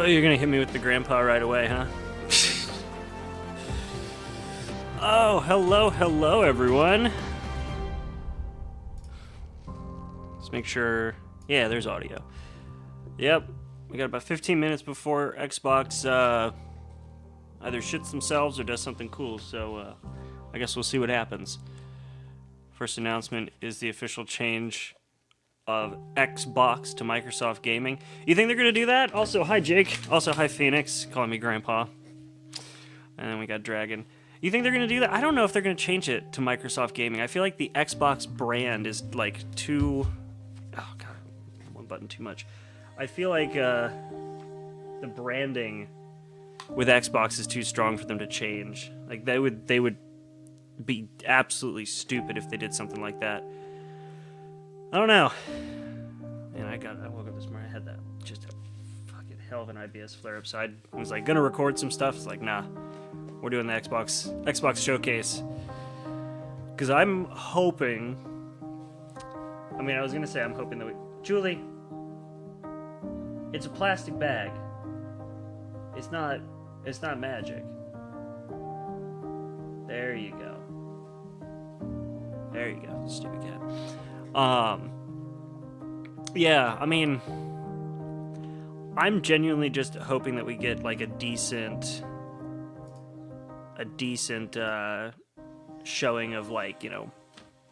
Oh, you're gonna hit me with the grandpa right away, huh? Oh, hello, everyone. Let's make sure. Yeah, there's audio. Yep, we got about 15 minutes before Xbox either shits themselves or does something cool, so I guess we'll see what happens. First announcement is the official change of Xbox to Microsoft Gaming. You think they're gonna do that? Also, hi Jake. Also, hi Phoenix, calling me Grandpa. And then we got Dragon. You think they're gonna do that? I don't know if they're gonna change it to Microsoft Gaming. I feel like the Xbox brand is like too. Oh god, one button too much. I feel like the branding with Xbox is too strong for them to change. Like they would be absolutely stupid if they did something like that. I don't know. Man, I woke up this morning, I had that just a fucking hell of an IBS flare-up. So I was like gonna record some stuff. It's like, nah, we're doing the Xbox showcase. Cause I'm hoping. I mean, I was gonna say I'm hoping that Julie, it's a plastic bag. It's not magic. There you go. There you go, stupid cat. Yeah, I mean, I'm genuinely just hoping that we get like a decent showing of, like, you know,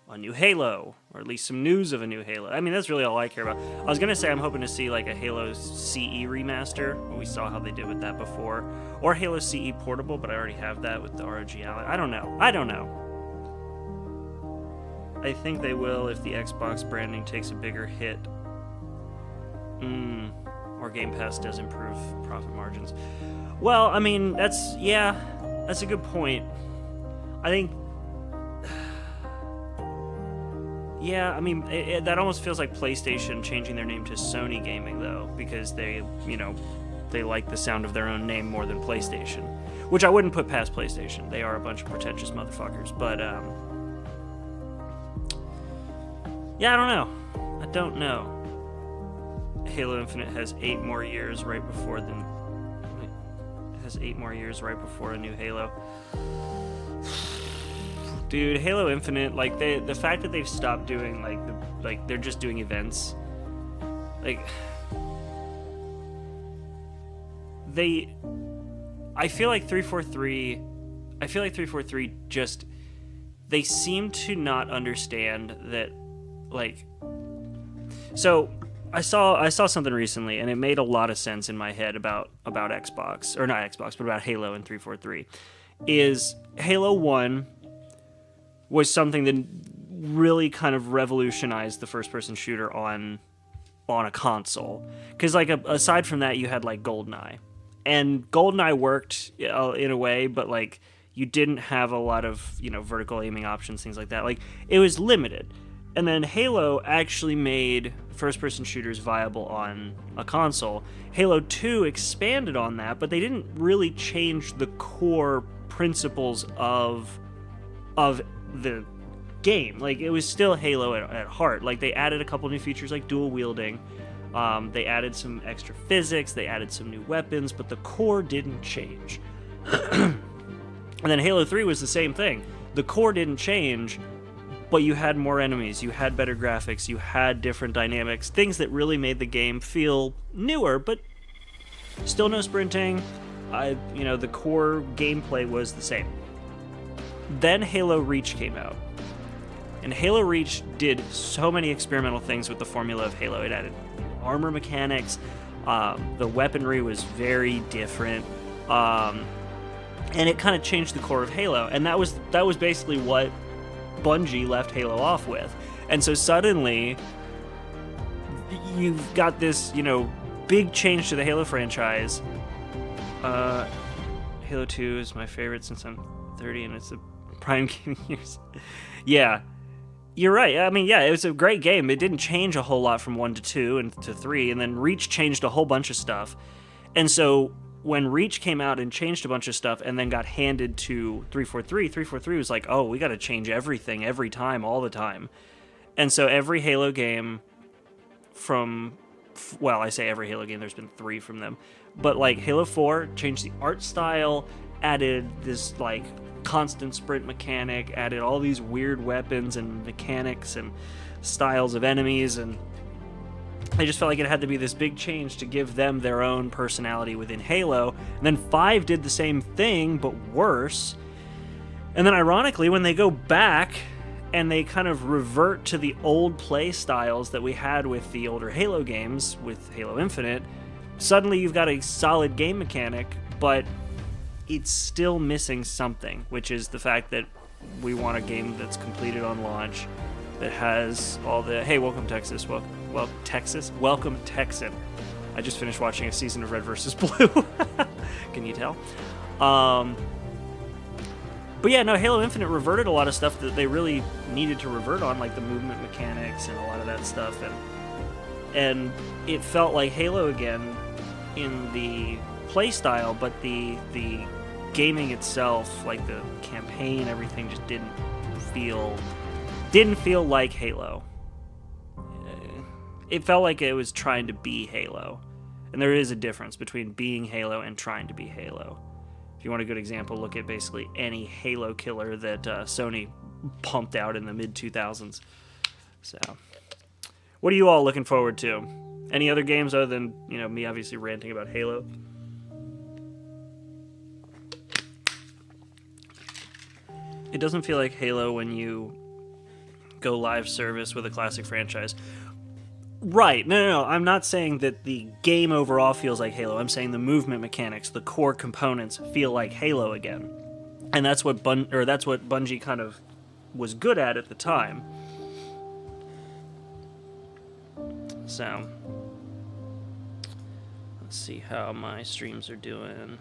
a new Halo, or at least some news of a new Halo. I mean, that's really all I care about. I was gonna say I'm hoping to see like a Halo CE remaster. We saw how they did with that before, or Halo CE Portable, but I already have that with the ROG Ally. I don't know. I think they will if the Xbox branding takes a bigger hit. Or Game Pass does improve profit margins. Well, I mean, that's a good point. I think, yeah, I mean, that almost feels like PlayStation changing their name to Sony Gaming, though, because they like the sound of their own name more than PlayStation, which I wouldn't put past PlayStation. They are a bunch of pretentious motherfuckers, but, yeah, I don't know. Halo Infinite has 8 more years right before a new Halo. Dude, Halo Infinite, like the fact that they've stopped doing like they're just doing events. Like I feel like 343 just, they seem to not understand that, like, so I saw something recently, and it made a lot of sense in my head about Xbox, or not Xbox, but about Halo and 343. Is Halo 1 was something that really kind of revolutionized the first-person shooter on a console. Because, like, aside from that, you had, like, GoldenEye. And GoldenEye worked in a way, but, like, you didn't have a lot of, you know, vertical aiming options, things like that. Like, it was limited. And then Halo actually made first-person shooters viable on a console. Halo 2 expanded on that, but they didn't really change the core principles of the game. Like, it was still Halo at heart. Like, they added a couple new features like dual wielding. They added some extra physics. They added some new weapons, but the core didn't change. And then Halo 3 was the same thing. The core didn't change, but you had more enemies, you had better graphics, you had different dynamics, things that really made the game feel newer, but still no sprinting. The core gameplay was the same. Then Halo Reach came out. And Halo Reach did so many experimental things with the formula of Halo. It added armor mechanics, the weaponry was very different, and it kind of changed the core of Halo. And that was basically what Bungie left Halo off with. And so suddenly you've got this, you know, big change to the Halo franchise. Halo 2 is my favorite since I'm 30 and it's the prime gaming years. Yeah, you're right. I mean, yeah, it was a great game. It didn't change a whole lot from 1 to 2 and to 3, and then Reach changed a whole bunch of stuff. And so when Reach came out and changed a bunch of stuff and then got handed to 343 was like, oh, we got to change everything every time, all the time. And so every Halo game from well, I say every Halo game, there's been 3 from them, but like Halo 4 changed the art style, added this like constant sprint mechanic, added all these weird weapons and mechanics and styles of enemies, and I just felt like it had to be this big change to give them their own personality within Halo. And then 5 did the same thing, but worse. And then ironically, when they go back and they kind of revert to the old play styles that we had with the older Halo games, with Halo Infinite, suddenly you've got a solid game mechanic, but it's still missing something, which is the fact that we want a game that's completed on launch, that has all the, hey, welcome Texas, welcome Texan. I just finished watching a season of Red vs. Blue. Can you tell? But yeah, no, Halo Infinite reverted a lot of stuff that they really needed to revert on, like the movement mechanics and a lot of that stuff, and it felt like Halo again in the play style, but the gaming itself, like the campaign, everything just didn't feel like Halo. It felt like it was trying to be Halo, and there is a difference between being Halo and trying to be Halo. If you want a good example, look at basically any Halo killer that Sony pumped out in the mid-2000s. So, what are you all looking forward to? Any other games other than, me obviously ranting about Halo? It doesn't feel like Halo when you go live service with a classic franchise. Right. No. I'm not saying that the game overall feels like Halo. I'm saying the movement mechanics, the core components feel like Halo again. And that's what Bungie kind of was good at the time. So, let's see how my streams are doing.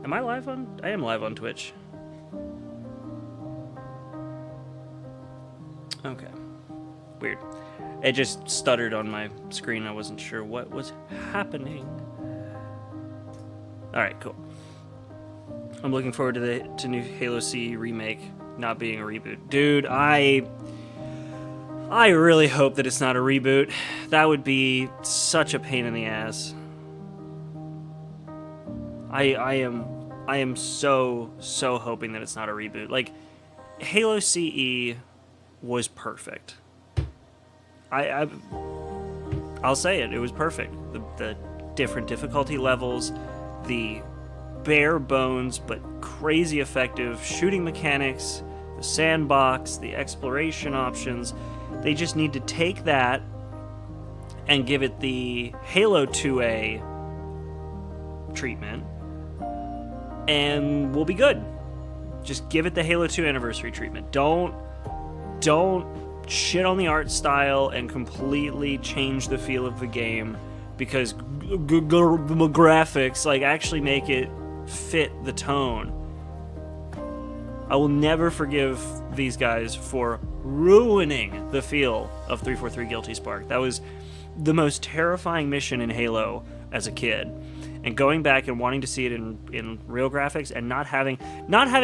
Am I live on? I am live on Twitch. Okay. Weird. It just stuttered on my screen. I wasn't sure what was happening. Alright, cool. I'm looking forward to new Halo CE remake not being a reboot. Dude, I really hope that it's not a reboot. That would be such a pain in the ass. I am so hoping that it's not a reboot. Like, Halo CE was perfect. I'll say it. It was perfect. The different difficulty levels, the bare bones but crazy effective shooting mechanics, the sandbox, the exploration options. They just need to take that and give it the Halo 2A treatment, and we'll be good. Just give it the Halo 2 anniversary treatment. Don't shit on the art style and completely change the feel of the game, because graphics, like, actually make it fit the tone. I will never forgive these guys for ruining the feel of 343 Guilty Spark. That was the most terrifying mission in Halo as a kid. And going back and wanting to see it in real graphics and not having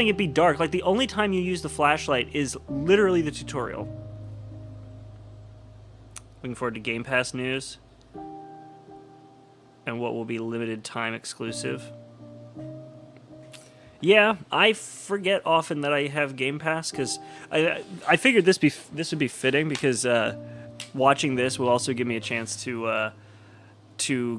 it be dark. Like, the only time you use the flashlight is literally the tutorial. Looking forward to Game Pass news and what will be limited time exclusive. Yeah, I forget often that I have Game Pass, because I figured this would be fitting, because watching this will also give me a chance to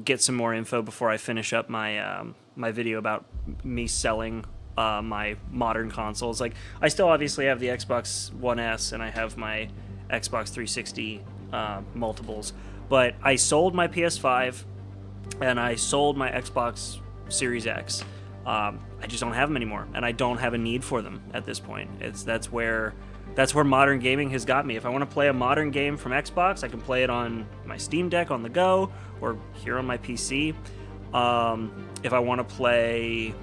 get some more info before I finish up my my video about me selling my modern consoles. Like, I still obviously have the Xbox One S and I have my Xbox 360 multiples, but I sold my PS5 and I sold my Xbox Series X. I just don't have them anymore, and I don't have a need for them at this point. That's where modern gaming has got me. If I want to play a modern game from Xbox, I can play it on my Steam Deck on the go, or here on my PC. If I want to play,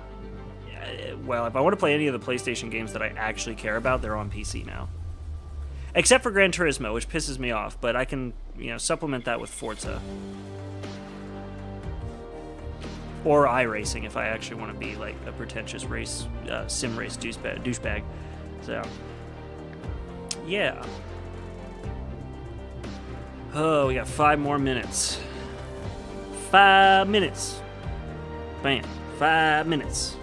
any of the PlayStation games that I actually care about, they're on PC now. Except for Gran Turismo, which pisses me off, but I can, supplement that with Forza. Or iRacing if I actually want to be like a pretentious sim race douchebag. So, yeah. Oh, we got 5 more minutes. 5 minutes. Bam. 5 minutes.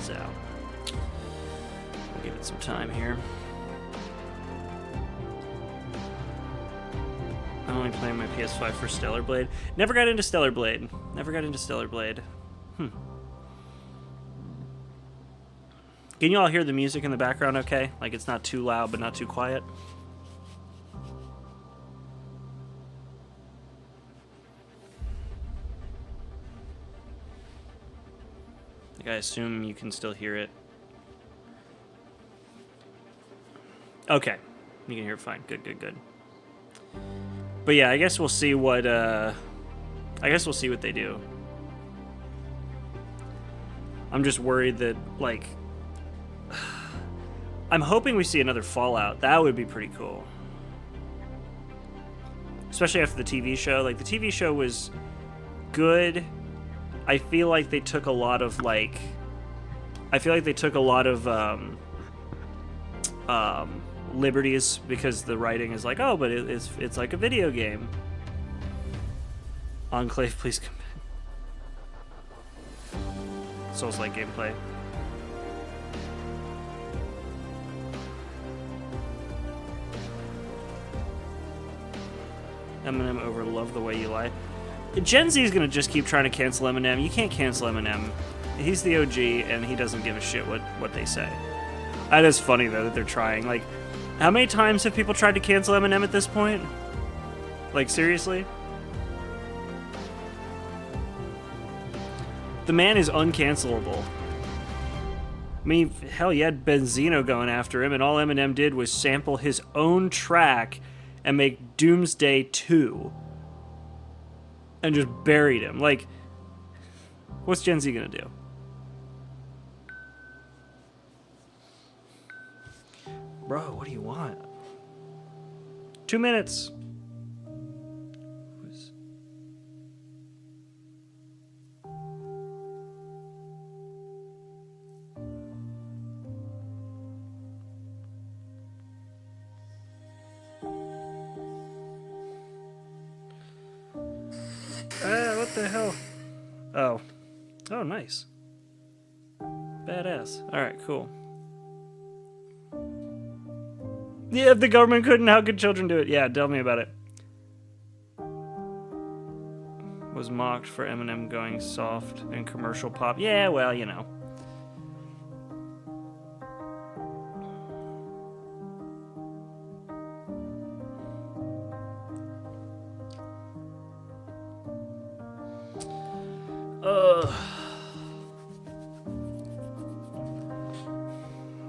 So, we'll give it some time here. I'm only playing my PS5 for Stellar Blade. Never got into Stellar Blade. Can you all hear the music in the background okay? Like it's not too loud but not too quiet? Like I assume you can still hear it. Okay. You can hear it fine. Good. But yeah, I guess we'll see what they do. I'm just worried that, like, I'm hoping we see another Fallout. That would be pretty cool. Especially after the TV show. Like, the TV show was good. I feel like they took a lot of, like... liberties because the writing is like, oh, but it's like a video game. Enclave, please come back. Souls-like gameplay. Eminem over Love the Way You Lie. Gen Z is gonna just keep trying to cancel Eminem. You can't cancel Eminem. He's the OG and he doesn't give a shit what they say. That is funny though that they're trying. Like, how many times have people tried to cancel Eminem at this point? Like, seriously? The man is uncancelable. I mean, hell, you had Benzino going after him, and all Eminem did was sample his own track and make Doomsday 2. And just buried him. Like, what's Gen Z gonna do? Bro, what do you want? 2 minutes. What the hell? Oh. Oh, nice. Badass. Alright, cool. Yeah, if the government couldn't, how could children do it? Yeah, tell me about it. Was mocked for Eminem going soft and commercial pop. Yeah, well, you know.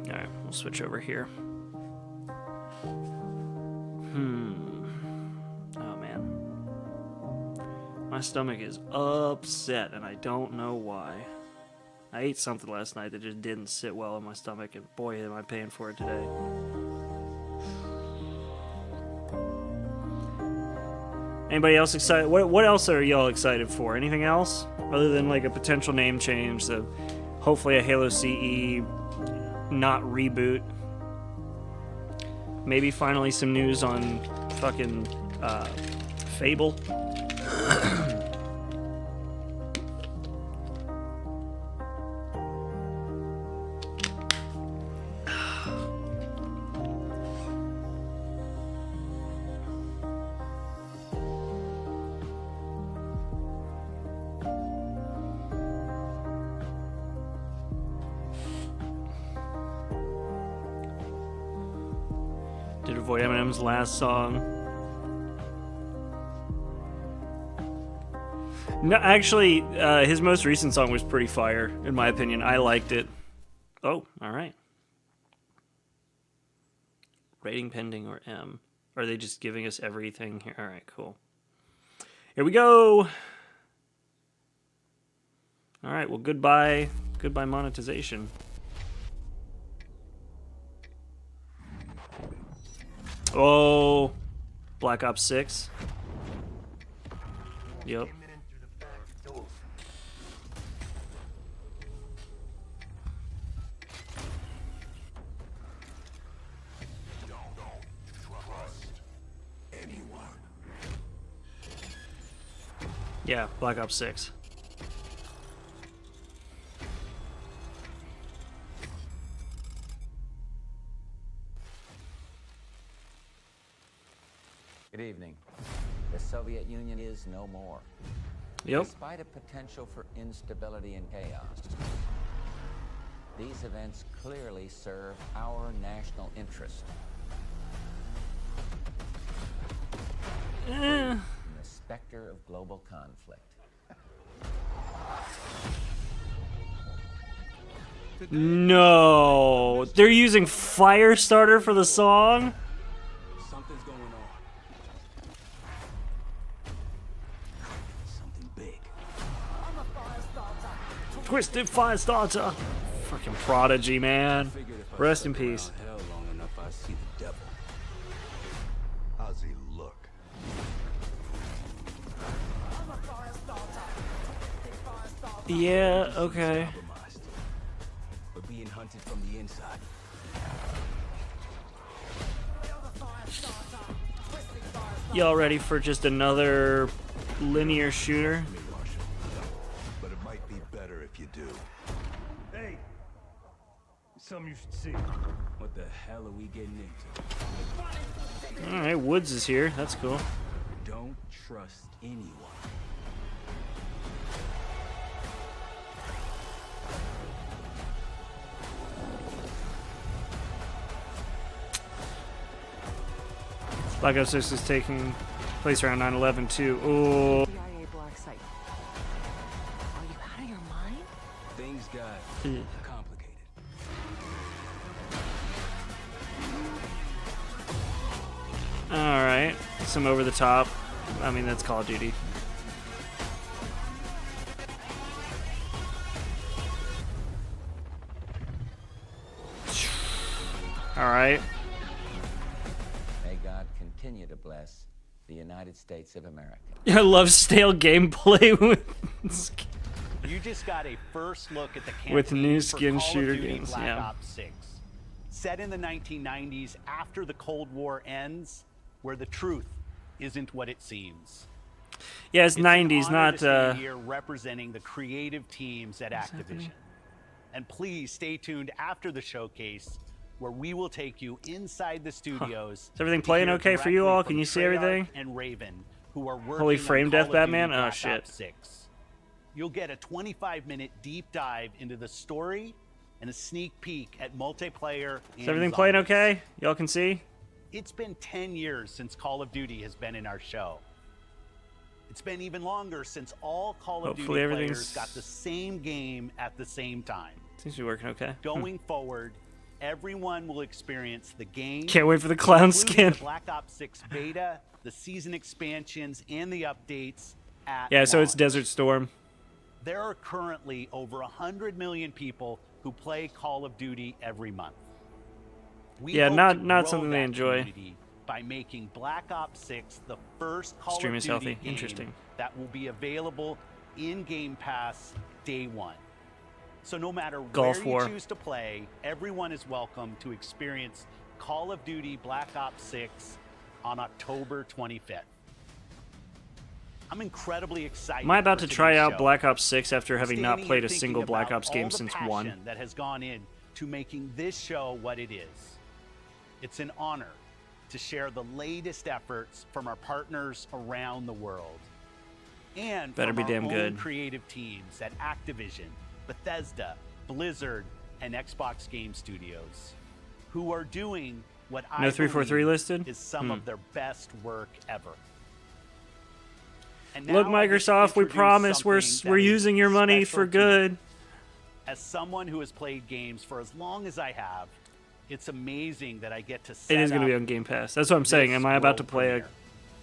Alright, we'll switch over here. Oh, man. My stomach is upset, and I don't know why. I ate something last night that just didn't sit well in my stomach, and boy, am I paying for it today. Anybody else excited? What else are y'all excited for? Anything else? Other than, like, a potential name change, so hopefully a Halo CE not reboot. Maybe finally some news on fucking Fable. Did avoid Eminem's last song. No, actually, his most recent song was pretty fire, in my opinion. I liked it. Oh, all right. Rating pending or M? Or are they just giving us everything here? All right, cool. Here we go. All right, well, goodbye monetization. Oh, Black Ops 6. Yep. Yeah, Black Ops 6. Good evening. The Soviet Union is no more. Yep. Despite a potential for instability and chaos, these events clearly serve our national interest. In the specter of global conflict. No, they're using Firestarter for the song? Something's going on. Something big. Twisted Firestarter. Fucking Prodigy, man. Rest in peace. Hell long enough, I see the devil. How's he look? Yeah, okay. Compromised. We're being hunted from the inside. Y'all ready for just another linear shooter? Me, Marshal. But it might be better if you do. Hey, something you should see. What the hell are we getting into? Alright, Woods is here. That's cool. Don't trust anyone. Black Ops 6 is taking place around 9/11 too. Oh, CIA black site. Are you out of your mind? Things got complicated. alright. Some over the top. I mean, that's Call of Duty. Alright. May God continue to bless the United States of America. I love stale gameplay with You just got a first look at the campaign With new for skin Call of shooter Duty games, Black yeah. Ops 6. Set in the 1990s after the Cold War ends, where the truth isn't what it seems. Yeah, it's It's an 90s, honor not to stand here representing the creative teams at Activision. And please stay tuned after the showcase, where we will take you inside the studios. Is everything to playing hear okay for you directly all? from Can you see Treyarch everything? And Raven, who are working Holy on frame Call death of Duty Batman? Oh, Black shit. Ops 6. You'll get a 25-minute deep dive into the story and a sneak peek at multiplayer. Is everything playing okay? Y'all can see? It's been 10 years since Call of Duty has been in our show. It's been even longer since all Call of Hopefully Duty everything's- players got the same game at the same time. Seems to be working okay. Going forward, everyone will experience the game. Can't wait for the clown including skin. the Black Ops 6 beta, the season expansions, and the updates at Yeah, so it's launch. Desert Storm. There are currently over 100 million people who play Call of Duty every month. We Yeah, hope not- to not grow something they that enjoy. community by making Black Ops 6 the first Call Stream of is Duty healthy. game Interesting. that will be available in Game Pass day one. So no matter Gulf where War. you choose to play, everyone is welcome to experience Call of Duty Black Ops 6 on October 25th. I'm incredibly excited. Am I about for to try today's out show. Black Ops 6 after having not Standing played here a single thinking Black about Ops game all the since passion 1? that has gone in to making this show what it is. It's an honor to share the latest efforts from our partners around the world. And Better from be our damn own good. creative teams at Activision, Bethesda, Blizzard, and Xbox Game Studios, who are doing what I No 343 believe listed? is some Hmm. of their best work ever. And Look, now I get to Microsoft, we introduce promise we're something we're that is using your money special for to me. good. As someone who has played games for as long as I have, it's amazing that I get to set It is going to be up on Game Pass. That's what I'm saying. this Am I about to world play premiere.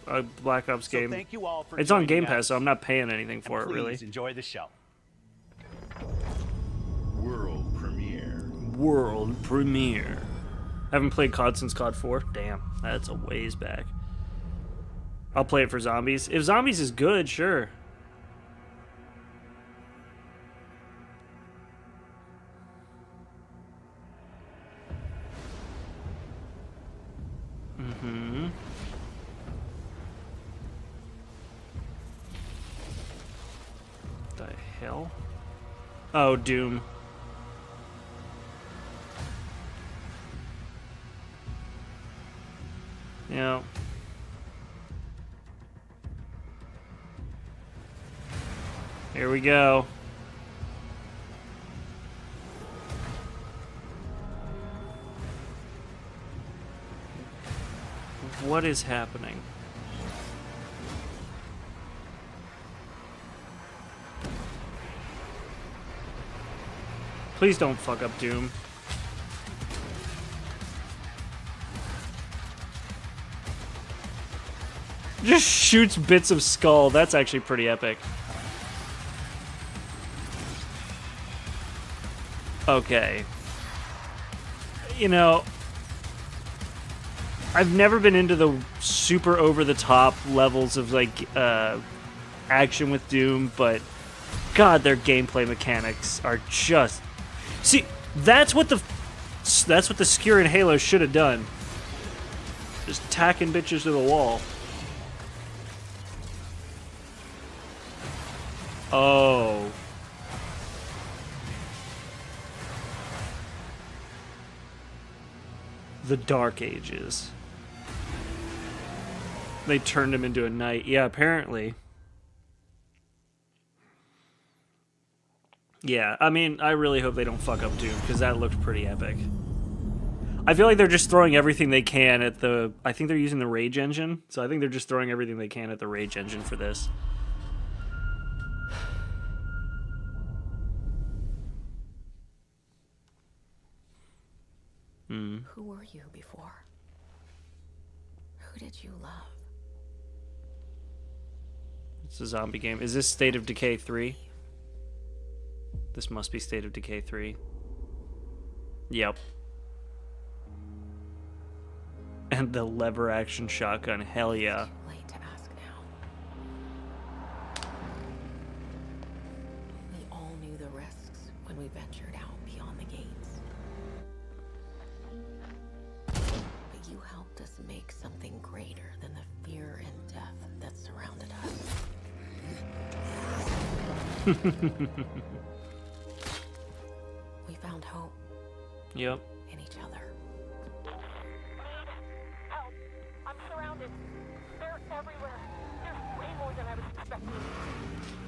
a Black Ops So game? thank you all for It's on joining Game us, Pass, so I'm not paying anything and for it, really. please enjoy the show. World premiere. World premiere. Haven't played COD since COD 4. Damn, that's a ways back. I'll play it for Zombies. If Zombies is good, sure. Oh, Doom. Yeah. Here we go. What is happening? Please don't fuck up Doom. Just shoots bits of skull. That's actually pretty epic. Okay. You know, I've never been into the super over-the-top levels of, like, action with Doom, but God, their gameplay mechanics are just... See, that's what the Skewer in Halo should have done. Just tacking bitches to the wall. Oh. The Dark Ages. They turned him into a knight. Yeah, apparently. Yeah, I mean, I really hope they don't fuck up Doom, because that looked pretty epic. I feel like they're just throwing everything they can at the... I think they're using the Rage engine, so I think they're just throwing everything they can at the Rage engine for this. Who were you before? Who did you love? It's a zombie game. Is this State of Decay 3? This must be State of Decay 3. Yep. And the lever action shotgun. Hell yeah. Too late to ask now. We all knew the risks when we ventured out beyond the gates. But you helped us make something greater than the fear and death that surrounded us. We found hope Yep. in each other. Help! I'm surrounded. They're everywhere. There's way more than I was expecting.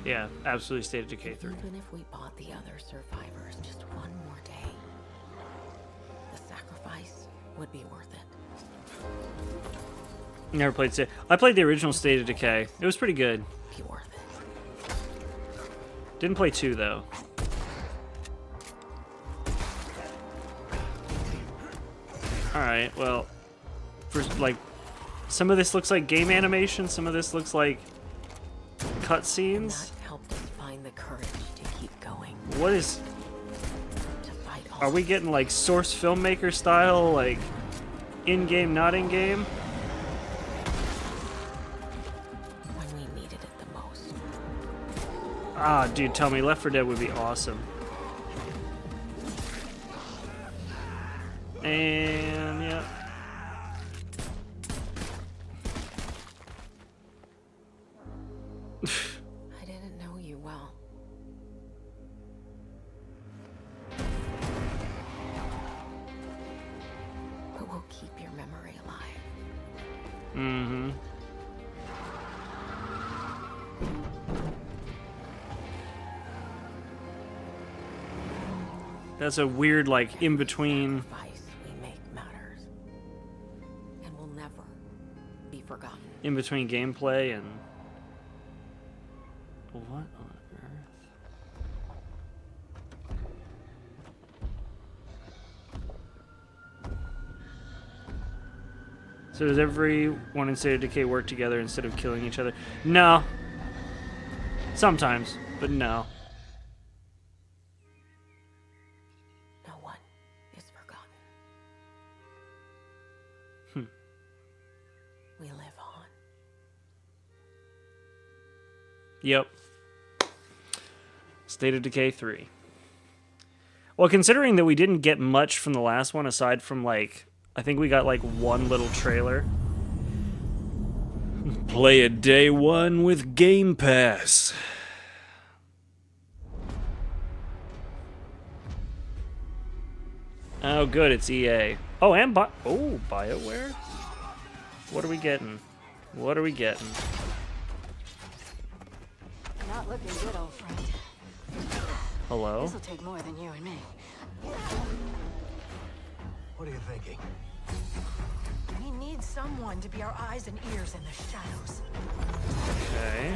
Yeah, absolutely State of Decay 3. Even if we bought the other survivors just one more day, the sacrifice would be worth it. Never played State. I played the original State of Decay. It was pretty good. Be worth it. Didn't play 2 though. Alright, well, first, like, some of this looks like game animation, some of this looks like And cutscenes. that helped us find the courage to keep going, What is... to fight Are we getting, like, Source filmmaker style, like, in-game, not in-game? when we needed it the most. Ah, dude, tell me, Left 4 Dead would be awesome. And, yeah. I didn't know you well. But we'll keep your memory alive. Mm-hmm. That's a weird, like, in-between... Sacrifice we make matters. And will never be forgotten. in-between gameplay and... What on earth? So does everyone in State of Decay work together instead of killing each other? No. Sometimes, but no. No one is forgotten. We live on. Yep. State of Decay 3. Well, considering that we didn't get much from the last one, aside from, like, I think we got, like, one little trailer. Play it day one with Game Pass. Oh, good, it's EA. Oh, and BioWare? What are we getting? What are we getting? Not looking good, old friend. Hello? This'll take more than you and me. What are you thinking? We need someone to be our eyes and ears in the shadows. Okay.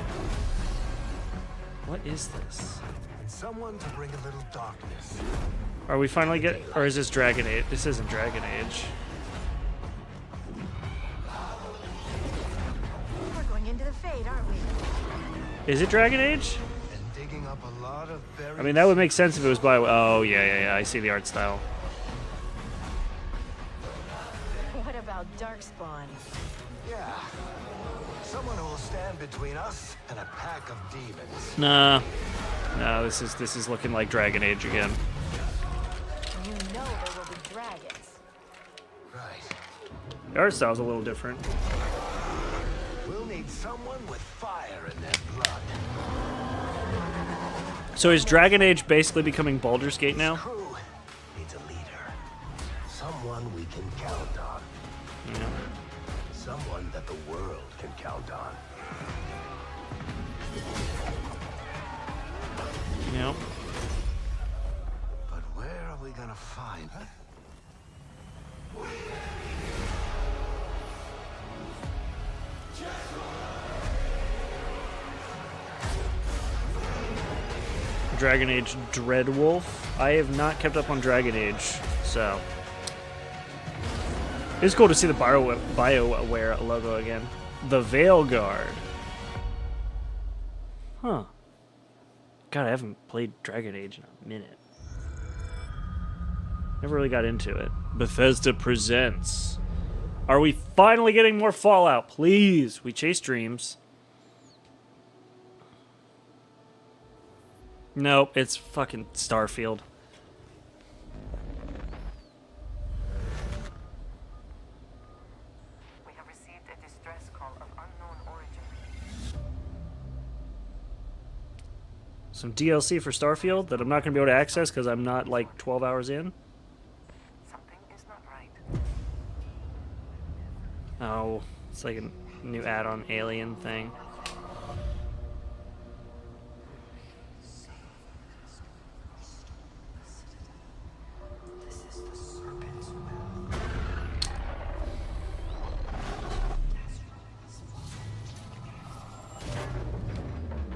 What is this? Someone to bring a little darkness. Are we finally or is this Dragon Age? This isn't Dragon Age. We're going into the Fade, aren't we? Is it Dragon Age? And digging up a lot of buried I mean, that would make sense if it was by. Oh, yeah. I see the art style. What about Darkspawn? Yeah. Someone who will stand between us and a pack of demons. Nah. No, this is looking like Dragon Age again. You know there will be dragons. Right. The art style's a little different. We'll need someone with fire in their blood. So is Dragon Age basically becoming Baldur's Gate now? Crew needs a leader. Someone we can count on. Yeah. Someone that the world can count on. Yeah. But where are we gonna find her? Dragon Age Dreadwolf. I have not kept up on Dragon Age, so it's cool to see the BioWare logo again. The Veilguard. Huh. God, I haven't played Dragon Age in a minute. Never really got into it. Bethesda presents. Are we finally getting more Fallout? Please. We chase dreams. Nope, it's fucking Starfield. We have received a distress call of unknown origin. Some DLC for Starfield that I'm not going to be able to access because I'm not like 12 hours in. Something is not right. Oh, it's like a new add-on alien thing.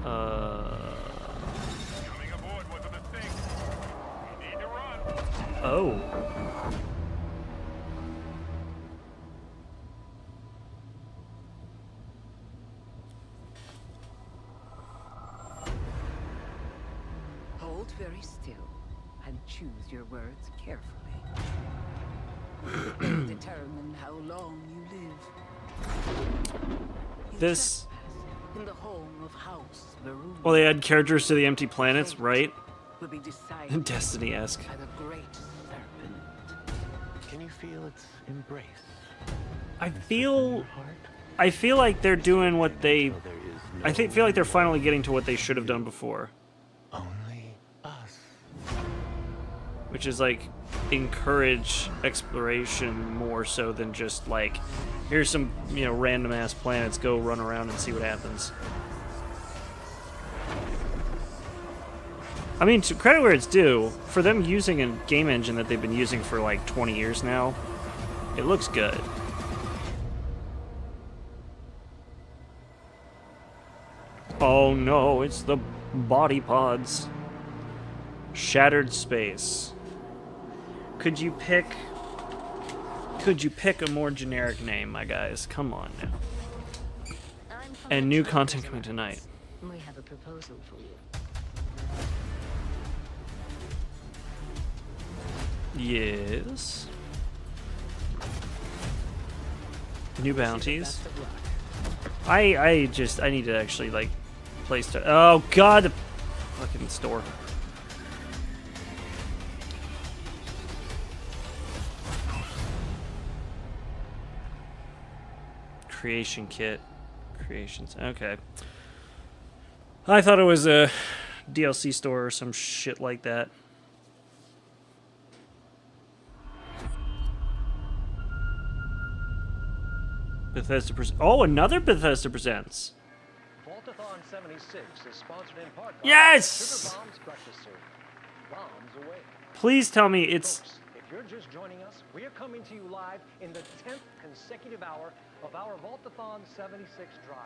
Coming aboard wasn't a thing. You need to run. Oh. Hold very still and choose your words carefully. They determine how long you live. You This. trespass in the home of House Varun. Well, they add characters to the empty planets, right? Will be decided Destiny-esque. by the great serpent. Can you feel its embrace? I feel like they're doing what they. There is no feel like they're finally getting to what they should have done before, only us. which is like encourage exploration more so than just like, here's some random ass planets, go run around and see what happens. I mean, to credit where it's due, for them using a game engine that they've been using for like 20 years now, it looks good. Oh no, it's the body pods. Shattered space. Could you pick a more generic name, my guys? Come on now. I'm from And the new Chambers content of coming tonight. We have a proposal for you. Yes. New bounties. Best of luck. I need to actually like play stuff. Oh god, the fucking store. Creation kit. Creations. Okay. I thought it was a DLC store or some shit like that. Bethesda Oh, another Bethesda Presents. Vaultathon 76 is sponsored in part by Yes! Sugar Bombs Breakfast Cereal. Bombs away. Please tell me it's... Folks, if you're just joining us, we are coming to you live in the 10th consecutive hour of our Vaultathon 76 drive.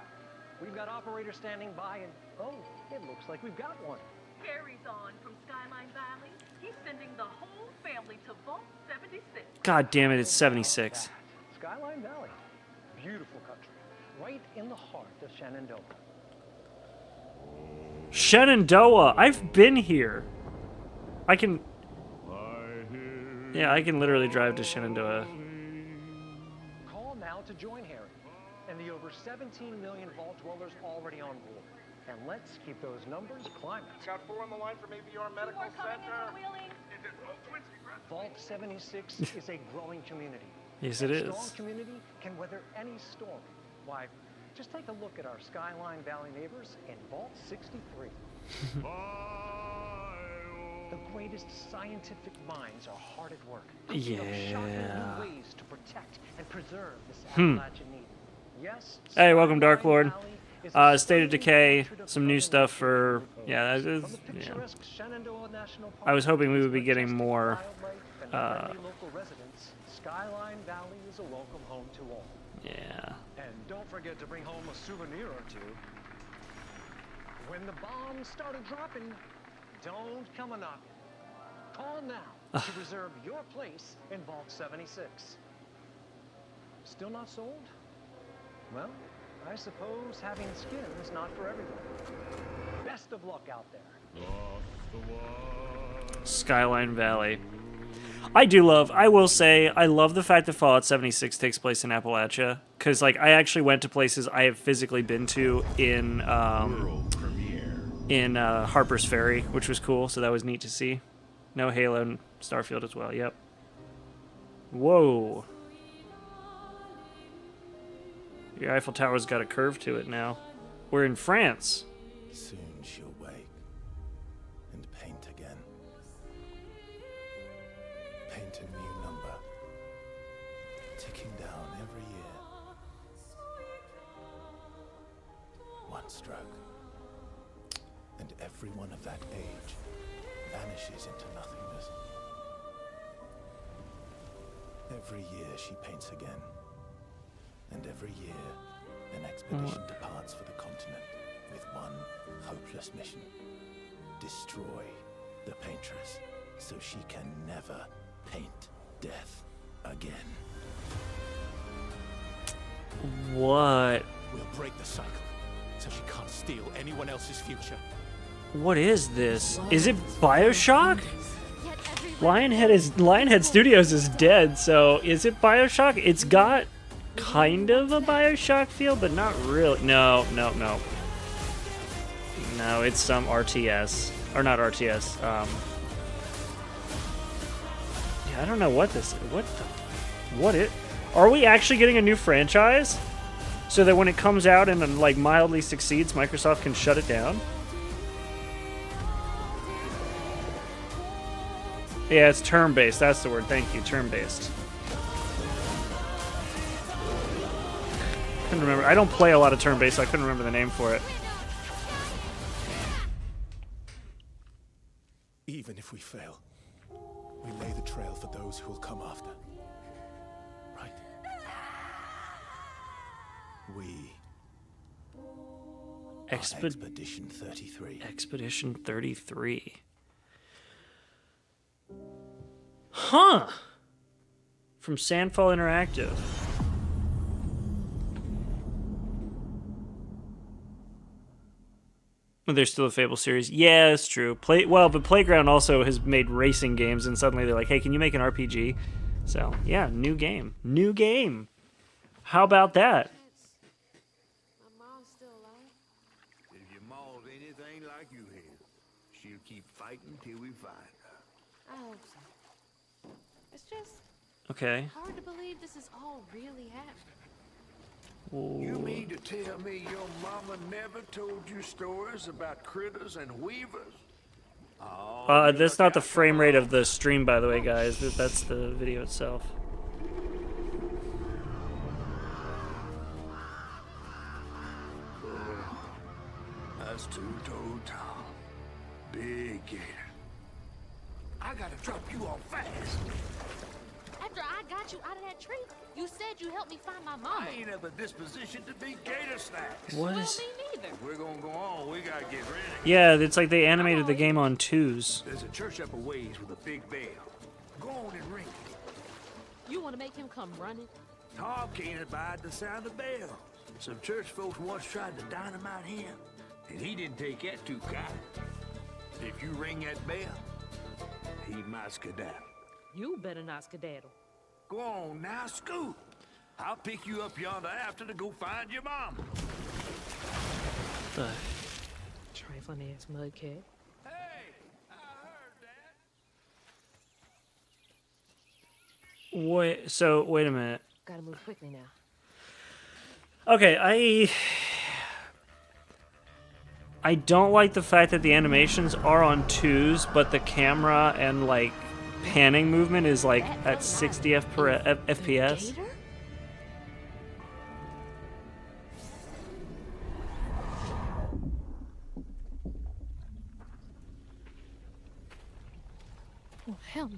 We've got operators standing by and, oh, it looks like we've got one. Harry's on from Skyline Valley. He's sending the whole family to Vault 76. God damn it, it's 76. Skyline Valley. Beautiful country. Right in the heart of Shenandoah. Shenandoah! I've been here. I can... Yeah, I can literally drive to Shenandoah. Call now to join Harry and the over 17 million Vault dwellers already on board. And let's keep those numbers climbing. Got 4 on the line from ABR Medical Center. Is it Vault Twins? Vault 76 is a growing community. Yes, it A is. strong community can weather any storm. Why, just take a look at our Skyline Valley neighbors in Vault 63. The greatest scientific minds are hard at work. thinking of shocking Yeah. new ways to protect and preserve this Appalachian Eden. Yes. Hey, welcome, Dark Skyline Lord. Valley is a State of stunning Decay, portrait of some new Southern stuff for... California. Yeah, that From is... the Yeah. picturesque Shenandoah National Park I was hoping we to would be getting majestic more... wildlife and friendly local residents, Skyline Valley is a welcome home to all. Yeah. And don't forget to bring home a souvenir or two. When the bombs started dropping, don't come a knocking. Call now to reserve your place in Vault 76. Still not sold? Well, I suppose having skin is not for everyone. Best of luck out there. Skyline Valley. I will say, I love the fact that Fallout 76 takes place in Appalachia. Because, like, I actually went to places I have physically been to in Harper's Ferry, which was cool, so that was neat to see. No, Halo and Starfield as well, yep. Whoa. The Eiffel Tower's got a curve to it now. We're in France. Soon she'll wake and paint again. Paint a new number, ticking down every year. One stroke, and everyone of that age vanishes into nothingness. Every year she paints again, and every year an expedition departs for the continent with one hopeless mission: destroy the paintress so she can never paint death again. What? We'll break the cycle so she can't steal anyone else's future. What is this? Is it BioShock? Lionhead Studios is dead, so is it BioShock? It's got kind of a BioShock feel, but not really. No, it's some RTS. Or not RTS. Yeah, I don't know what this is. Are we actually getting a new franchise? So that when it comes out and like mildly succeeds, Microsoft can shut it down? Yeah, it's turn-based. That's the word. Thank you. Turn-based. Couldn't remember. I don't play a lot of turn-based, so I couldn't remember the name for it. Even if we fail, we lay the trail for those who will come after. Right? We are Expedition 33. Expedition 33. Huh. From Sandfall Interactive. Well, there's still a Fable series. Yeah, it's true. But Playground also has made racing games, and suddenly they're like, hey, can you make an RPG? So, yeah, new game. New game. How about that? My mom's still alive. If your mom's anything like you have, she'll keep fighting till we find her. I hope so. It's just Okay. hard to believe this is all really happening. You mean to tell me your mama never told you stories about critters and weavers? That's not the frame rate of the stream, by the way, guys. That's the video itself. Gator. I gotta drop you off fast. After I got you out of that tree, you said you helped me find my mama. I ain't at the disposition to be Gator Snacks. What is? Me neither. If we're gonna go on, we gotta get ready. Yeah, it's like they animated the game on 2s. There's a church up a ways with a big bell. Go on and ring it. You want to make him come running? Tom can't abide the sound of bells. Some church folks once tried to dynamite him, and he didn't take that too kind. If you ring that bell, he might skedaddle. You better not skedaddle. Go on now, scoot. I'll pick you up yonder after to go find your mom. The Trifling ass mudcat. Hey, I heard that. wait a minute. Gotta move quickly now. Okay, I don't like the fact that the animations are on 2s, but the camera and like panning movement is like at 60 FPS. Gator? Oh, hell no.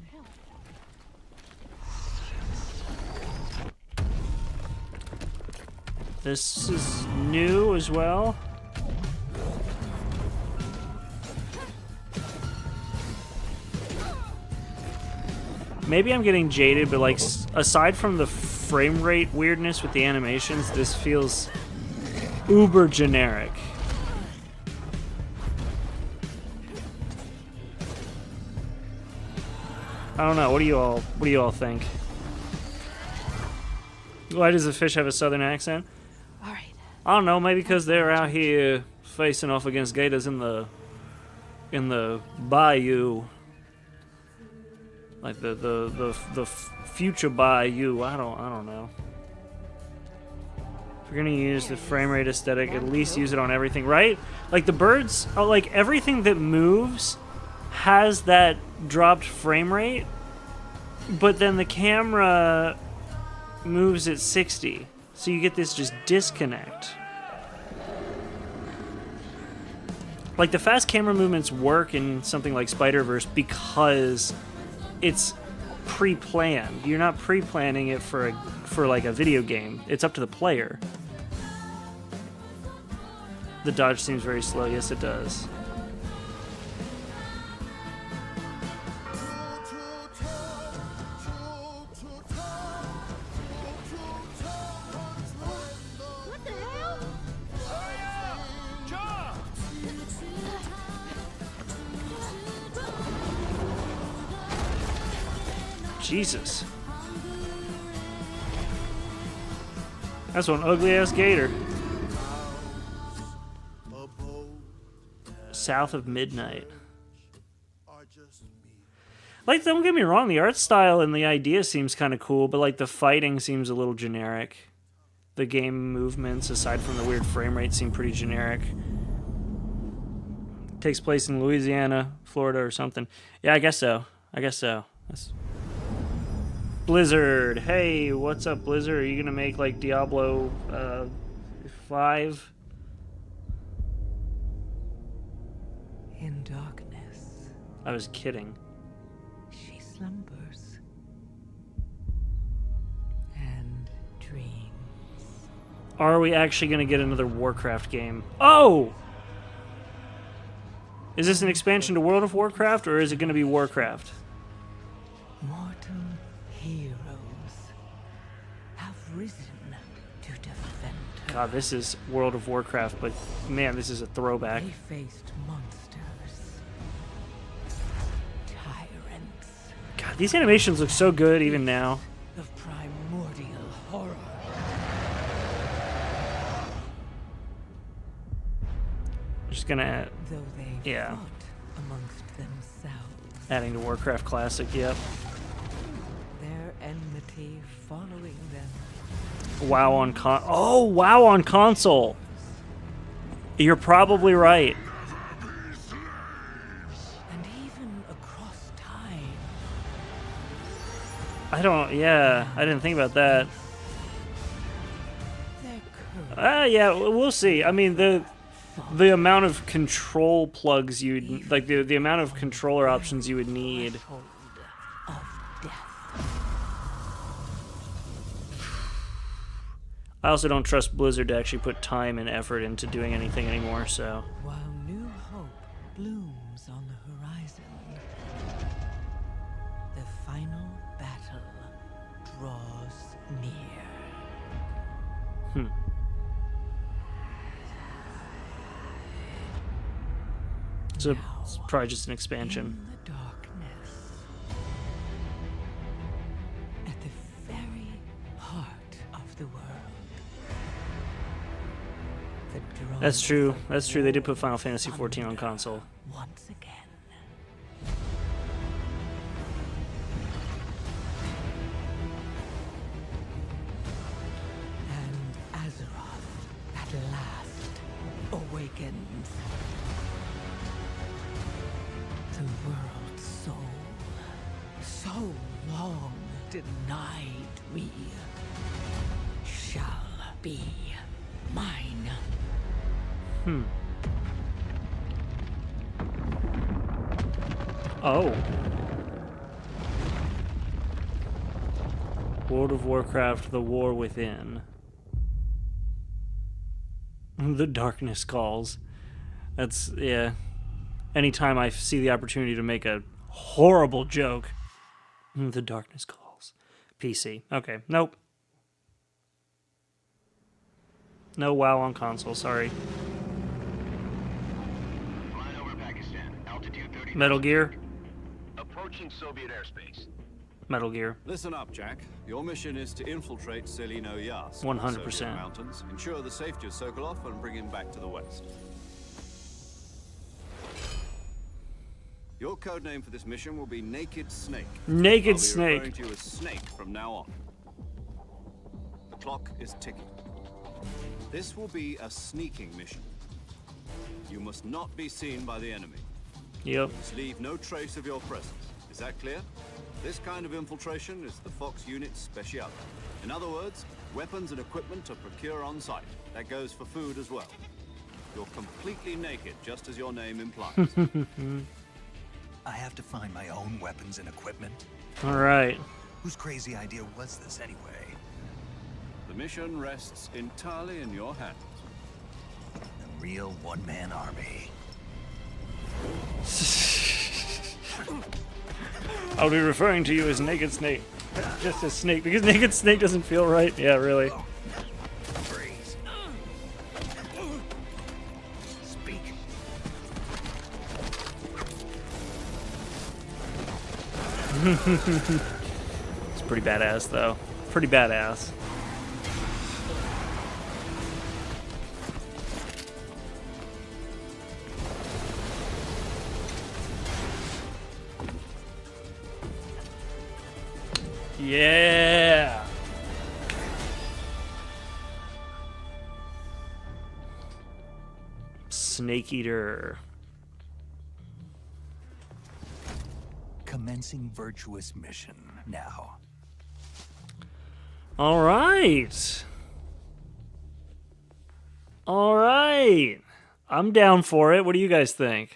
This is new as well. Maybe I'm getting jaded, but like aside from the frame rate weirdness with the animations, this feels uber generic. I don't know. What do you all think? Why does the fish have a southern accent? All right. I don't know. Maybe because they're out here facing off against gators in the bayou, like the future bayou. I don't know. If you're gonna use the frame rate aesthetic, at least use it on everything, right? Like the birds, like everything that moves has that dropped frame rate, but then the camera moves at 60, so you get this just disconnect. Like the fast camera movements work in something like Spider-Verse because it's pre-planned. You're not pre-planning it for like a video game. It's up to the player. The dodge seems very slow. Yes, it does. What the hell? Jesus. That's one ugly ass gator. South of midnight. Like, don't get me wrong, the art style and the idea seems kind of cool, but like the fighting seems a little generic. The game movements, aside from the weird frame rate, seem pretty generic. Takes place in Louisiana, Florida, or something. Yeah, I guess so. That's... Blizzard. Hey, what's up, Blizzard? Are you gonna make like Diablo 5? In darkness, I was kidding. she slumbers and dreams. Are we actually gonna get another Warcraft game? Oh! Is this an expansion to World of Warcraft, or is it gonna be Warcraft? Mortal heroes have risen to defend her. God, this is World of Warcraft, but man, this is a throwback. They faced monsters, tyrants God, these animations look so good even now. of primordial horror. Just gonna Though they Yeah. fought amongst themselves, adding to Warcraft Classic. Yep. their enmity following them. WoW on WoW on console. You're probably right. And even across time. I didn't think about that. Their courage Yeah, we'll see. I mean, the amount of control plugs you'd like, the amount of controller options you would need. Threshold of death. I also don't trust Blizzard to actually put time and effort into doing anything anymore, so. While new hope blooms on the horizon, the final battle draws near. So it's probably just an expansion. In the darkness, at the very heart of the world, the drums That's true. of That's true. They did put Final war Fantasy XIV on thunder console. once again. And Azeroth at last awakens. The world's soul, so long denied me, shall be mine. Oh. World of Warcraft: The War Within. The darkness calls. That's, yeah. Anytime I see the opportunity to make a horrible joke, the darkness calls. PC. Okay, nope. No WoW on console, sorry. Flying over Pakistan, altitude 30. Metal Gear? Approaching Soviet airspace. Metal Gear. Listen up, Jack. Your mission is to infiltrate Selino Yas. 100%. Soviet mountains, ensure the safety of Sokolov, and bring him back to the west. Your code name for this mission will be Naked Snake. Naked I'll be Snake. referring to you as Snake from now on. The clock is ticking. This will be a sneaking mission. You must not be seen by the enemy. Yep. Must leave no trace of your presence. Is that clear? This kind of infiltration is the Fox Unit's specialty. In other words, weapons and equipment are procured on site. That goes for food as well. You're completely naked, just as your name implies. I have to find my own weapons and equipment. All right. Whose crazy idea was this anyway? The mission rests entirely in your hands. A real one-man army. I'll be referring to you as Naked Snake. Just as Snake, because Naked Snake doesn't feel right. Yeah, really. Freeze. Speak. It's pretty badass, though. Pretty badass. Yeah. Snake Eater. Commencing virtuous mission now. All right. All right. I'm down for it. What do you guys think?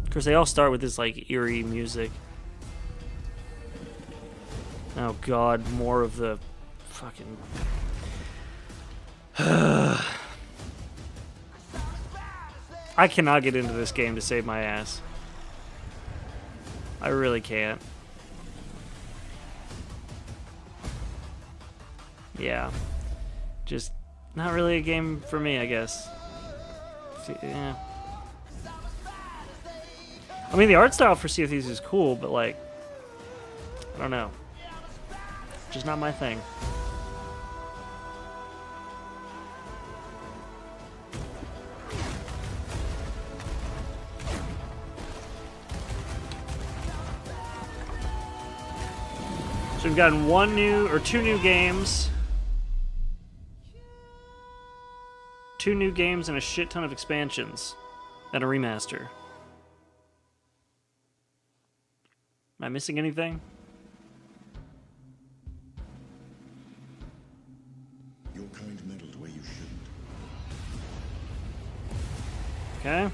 Of course, they all start with this, like, eerie music. Oh, God. More of the fucking... I cannot get into this game to save my ass. I really can't. Yeah. Just not really a game for me, I guess. Yeah. I mean, the art style for Sea of Thieves is cool, but, like, I don't know. Just not my thing. So we've gotten two new games. 2 new games and a shit ton of expansions. And a remaster. Am I missing anything? Okay.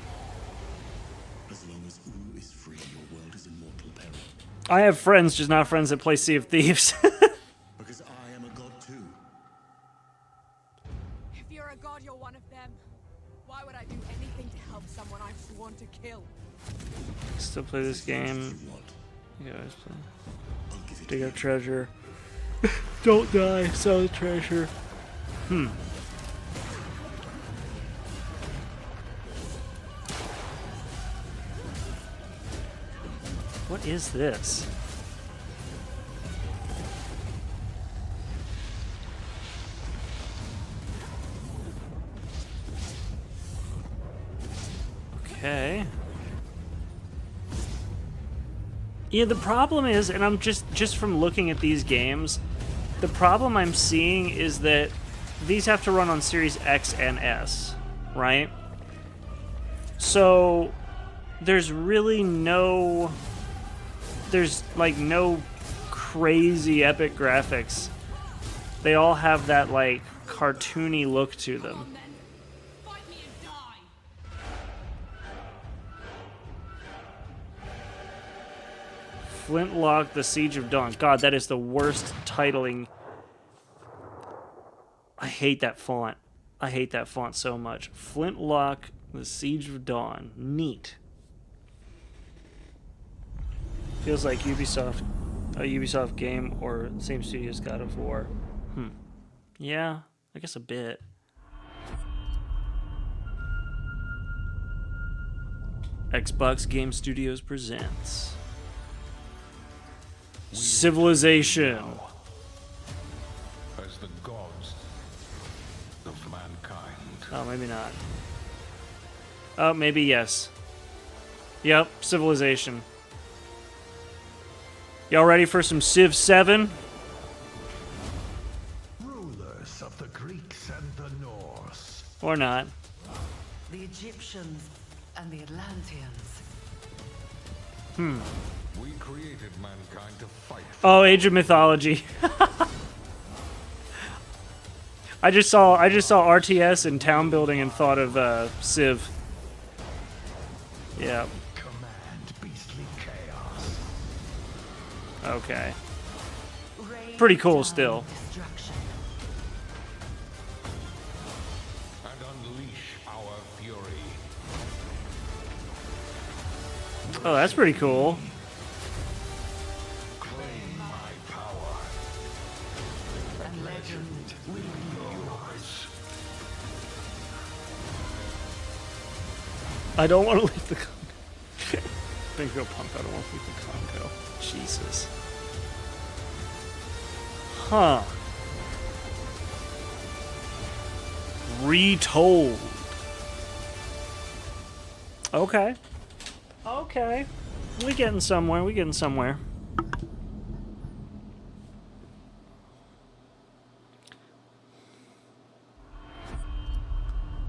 As long as Uru is free, your world is in mortal peril. I have friends, just not friends that play Sea of Thieves. Because I am a god too. If you're a god, you're one of them. Why would I do anything to help someone I've sworn to kill? Still play this game. You guys play. Dig up treasure. Don't die. Sell the treasure. What is this? Okay. Yeah, the problem is, and I'm just from looking at these games, the problem I'm seeing is that these have to run on Series X and S, right? So there's really no, there's like no crazy epic graphics. They all have that like cartoony look to them. Flintlock, The Siege of Dawn. God, that is the worst titling. I hate that font. I hate that font so much. Flintlock, The Siege of Dawn. Neat. Feels like Ubisoft, a Ubisoft game or same studio as God of War. Yeah, I guess a bit. Xbox Game Studios presents Civilization. As the gods of mankind. Oh, maybe not. Oh, maybe yes. Yep, Civilization. Y'all ready for some Civ 7? Rulers of the Greeks and the Norse. Or not. The Egyptians and the Atlanteans. We created mankind to fight. Oh, Age of Mythology. I just saw RTS and town building and thought of Civ. Yeah. Command beastly chaos. Okay. Pretty cool still. And unleash our fury. Oh, that's pretty cool. Claim my power. And legend will be yours. I don't want to leave the Congo. Bingo Punk, I don't want to leave the Congo. Jesus. Huh. Retold. Okay. Okay. We getting somewhere. We getting somewhere.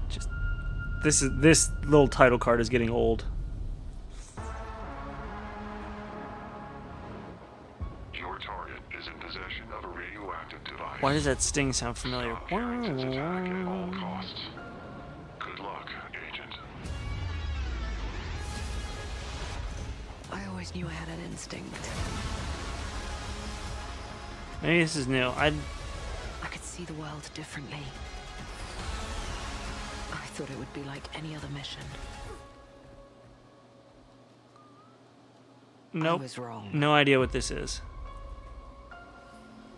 Just this little title card is getting old. Your target is in possession of a radioactive device. Why does that sting sound familiar? Counter attack at all costs. Good luck, Agent. I always knew I had an instinct. Maybe this is new. I could see the world differently. I thought it would be like any other mission. Nope. I was wrong. No idea what this is.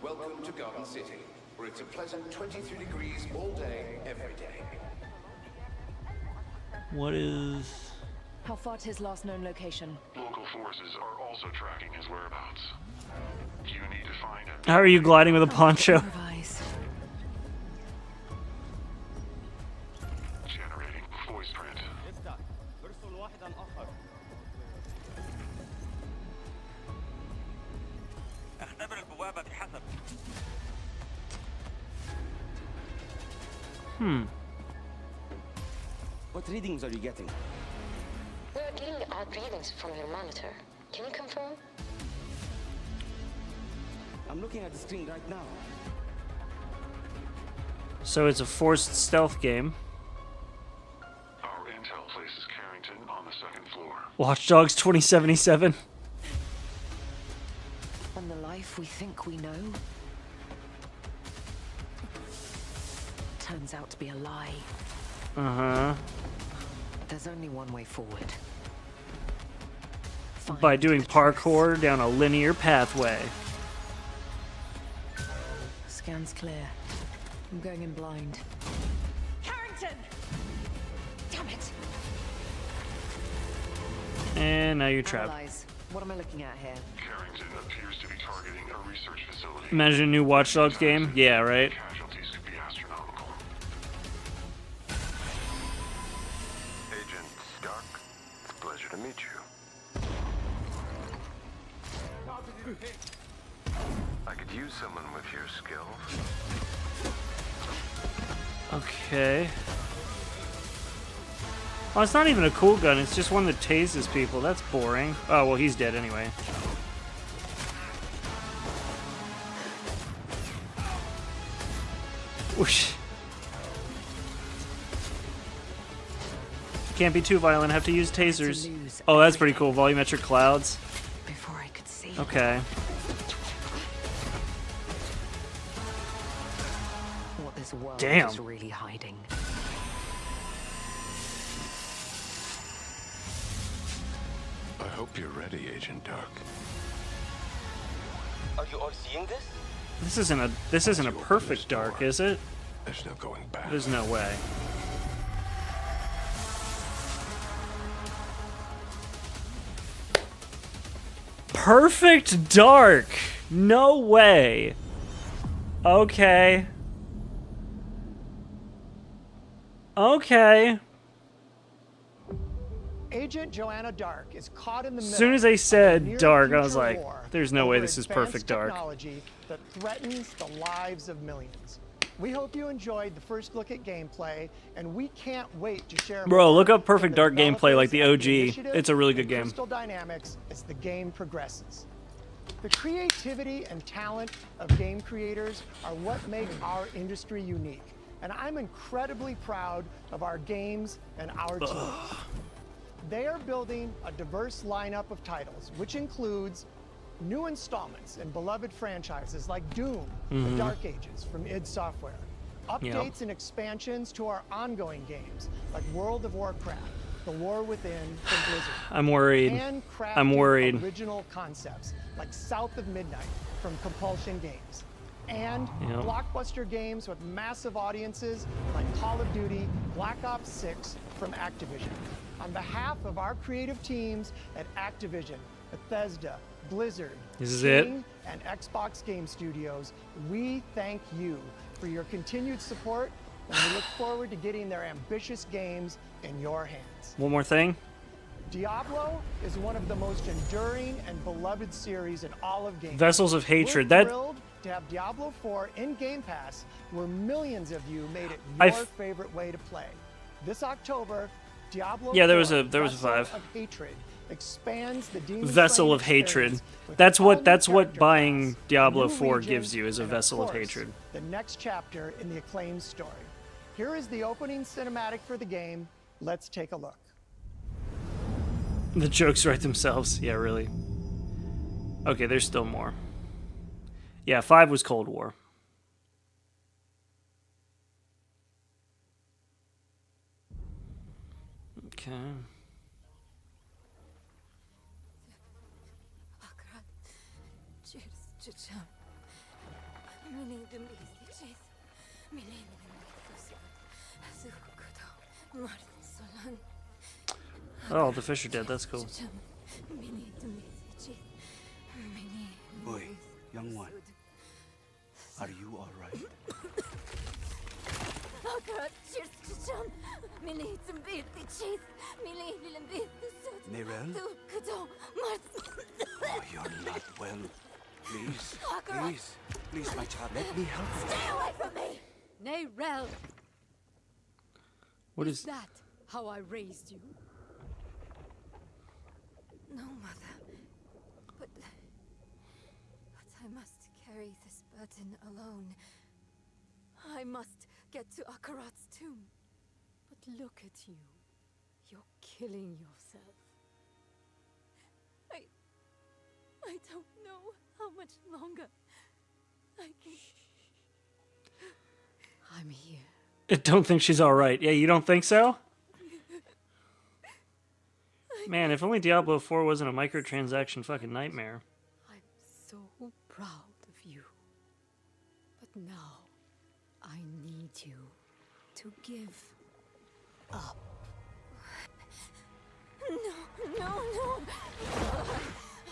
Welcome to Garden City, where it's a pleasant 23 degrees all day, every day. What is... How far to his last known location? Local forces are also tracking his whereabouts. You need to find him. How are you gliding with a poncho? Generating voice print. What readings are you getting? We are getting odd readings from your monitor. Can you confirm? I'm looking at the screen right now. So it's a forced stealth game. Our intel places Watch Dogs 2077. And the life we think we know turns out to be a lie. Uh-huh. There's only one way forward. By doing parkour down a linear pathway. Scan's clear. I'm going in blind. Carrington! Damn it! And now you're trapped. Analyze. What am I looking at here? Carrington appears to be targeting a research facility. Imagine a new Watch Dogs game. Yeah, right. Casualties could be astronomical. Agent Stark, it's a pleasure to meet you. I could use someone with your skills. Okay. Oh, it's not even a cool gun. It's just one that tases people. That's boring. Oh, well, he's dead anyway. Whoosh. Can't be too violent. Have to use tasers. Oh, that's pretty cool. Volumetric clouds. Before I could see. Okay. What this world Damn. is really hiding. I hope you're ready, Agent Dark. Are you all seeing this? This isn't a perfect dark, is it? There's no going back. There's no way. Perfect dark. No way. Okay. Okay. Agent Joanna Dark is caught in the middle. As soon as they said of a dark, I near-future was like, war there's no way over this is advanced perfect dark. Technology that threatens the lives of millions. We hope you enjoyed the first look at gameplay, and we can't wait to share. Bro, more look up from Perfect the Dark gameplay like the developers at OG. Initiative It's a really good and game. Crystal Dynamics as the game progresses. The creativity and talent of game creators are what make our industry unique, and I'm incredibly proud of our games and our teams. They are building a diverse lineup of titles, which includes new installments in beloved franchises like Doom, The Dark Ages from id Software, updates and expansions to our ongoing games like World of Warcraft, The War Within from Blizzard. I'm worried. Handcrafted I'm worried. original concepts like South of Midnight from Compulsion Games. And Yep. blockbuster games with massive audiences like Call of Duty, Black Ops 6 from Activision. On behalf of our creative teams at Activision, Bethesda, Blizzard, This is it? King, and Xbox Game Studios, we thank you for your continued support, and we look forward to getting their ambitious games in your hands. One more thing. Diablo is one of the most enduring and beloved series in all of games. Vessels of Hatred. We're That thrilled to have Diablo 4 in Game Pass, where millions of you made it I've- your favorite way to play. This October, Diablo Yeah, there was 4, a Vessel 5. of Hatred expands the Demon Vessel Slayer of Hatred. experience with That's all what new that's what character buying class, Diablo new 4 region, gives you is a and Vessel of course, Hatred. the next chapter in the acclaimed story. Here is the opening cinematic for the game. Let's take a look. The jokes write themselves. Yeah, really. Okay, there's still more. Yeah, 5 was Cold War. Okay. Oh, the fish are dead. That's cool. Boy, young one. Are you all right? Nerel? Oh, you're not well. Please, please, my child, let me help you. Stay away from me! Nerel! What is that how I raised you? No, Mother. But I must carry this burden alone. I must get to Akarat's tomb. But look at you. You're killing yourself. I don't know how much longer I can. I'm here. I don't think she's all right. Yeah, you don't think so? Man, if only Diablo 4 wasn't a microtransaction fucking nightmare. I'm so proud of you. But now, I need you to give up. No.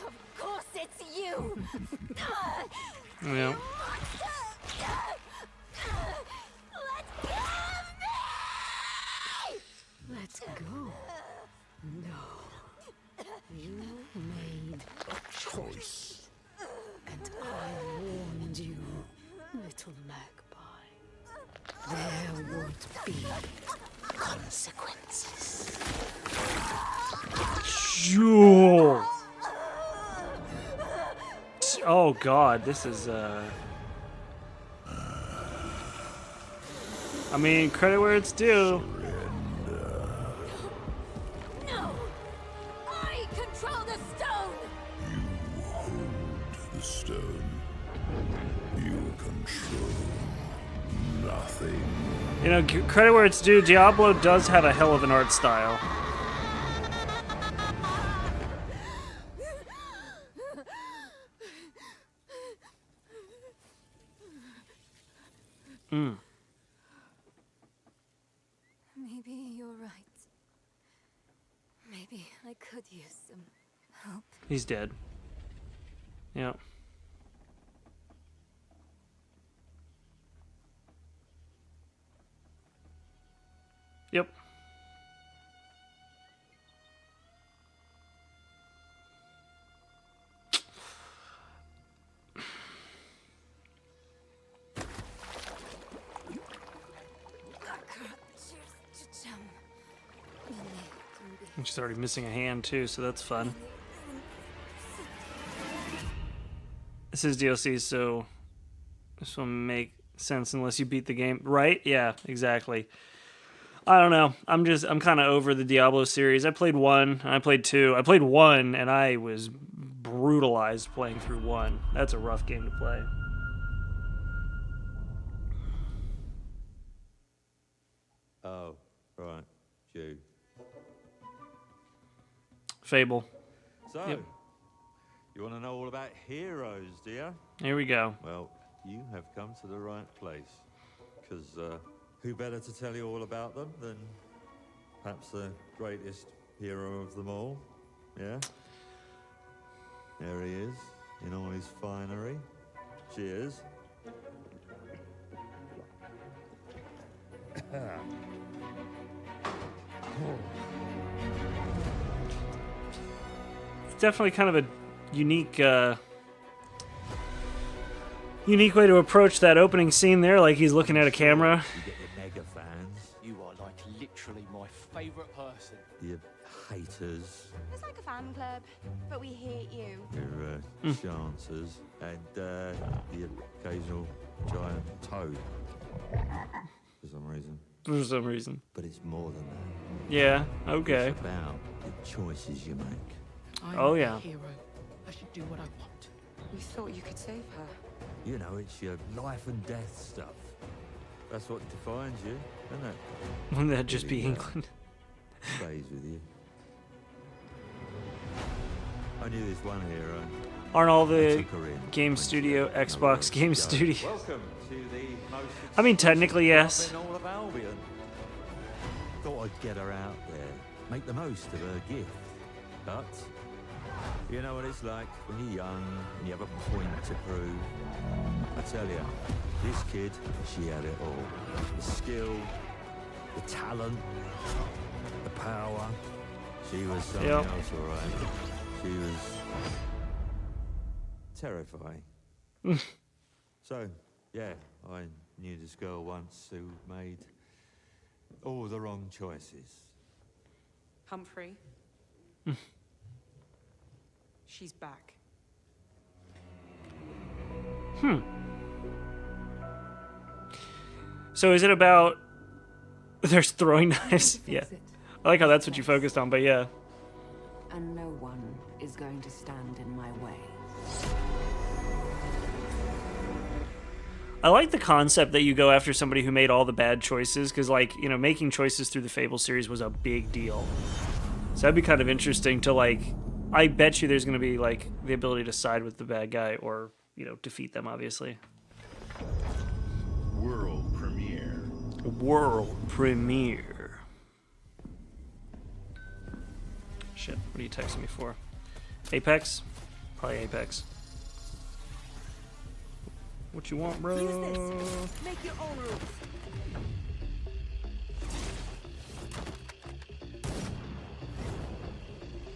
Of course it's you. Yeah. Let's go. No. You made a choice. And I warned you, little magpie. There would be consequences. Sure. Oh god, this is I mean, credit where it's due. No! I control the stone! You hold the stone. You control nothing. You know, credit where it's due, Diablo does have a hell of an art style. Maybe you're right. Maybe I could use some help. He's dead. Yeah. Yep. And she's already missing a hand too, so that's fun. This is DLC, so this will make sense unless you beat the game, right? Yeah, exactly. I don't know. I'm kind of over the Diablo series. I played 1, and I played 2. I played 1, and I was brutalized playing through 1. That's a rough game to play. Oh, right. Jew. Fable. So, Yep. you want to know all about heroes, do you? Here we go. Well, you have come to the right place. Because who better to tell you all about them than perhaps the greatest hero of them all? Yeah? There he is, in all his finery. Cheers. It's definitely kind of a unique unique way to approach that opening scene there, like he's looking at a camera. You get your mega fans, You are like literally my favorite person. your haters, It's like a fan club, but we hate you. your chancers, and the occasional giant toad. For some reason. For some reason. But it's more than that. Yeah, okay. It's about the choices you make. I'm Oh, a yeah. hero. I should do what I want. You thought you could save her. You know, it's your life and death stuff. That's what defines you, isn't it? Wouldn't that just be Really, England? Stays with you. I knew this one hero. Aren't all I the took her in Game when she Studio, had nowhere Xbox else to Game go. Studio? Welcome to the most I mean, technically, yes. club in all of Albion. Thought I'd get her out there, make the most of her gift. But you know what it's like when you're young and you have a point to prove. I tell you, this kid, she had it all. The skill, the talent, the power. She was something Yep. else, all right. She was terrifying. So, yeah, I knew this girl once who made all the wrong choices. Humphrey. She's back. So is it about there's throwing knives? Yeah. I like how that's what you focused on, but yeah. And no one is going to stand in my way. I like the concept that you go after somebody who made all the bad choices, because, like, you know, making choices through the Fable series was a big deal. So that'd be kind of interesting to, like, I bet you there's going to be, like, the ability to side with the bad guy or, you know, defeat them, obviously. World premiere. World premiere. Shit, what are you texting me for? Apex? Probably Apex. What you want, bro? Make your own rules.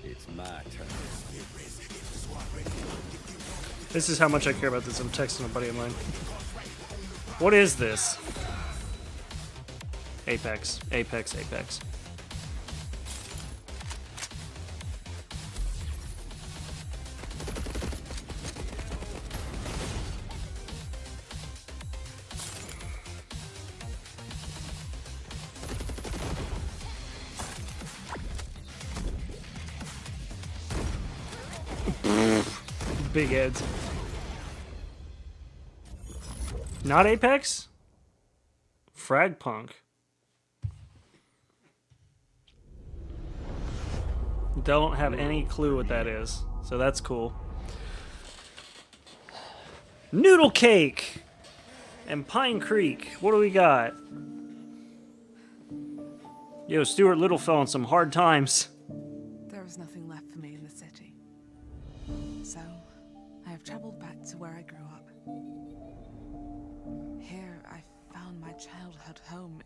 It's my turn. This is how much I care about this. I'm texting a buddy of mine. What is this? Apex. Apex. Apex. Big heads. Not Apex? Fragpunk. Don't have any clue what that is, so that's cool. Noodle Cake and Pine Creek. What do we got? Yo, Stuart Little fell on some hard times. There is nothing left for me in the city. So, I have traveled back to where I grew up. Here, I found my childhood home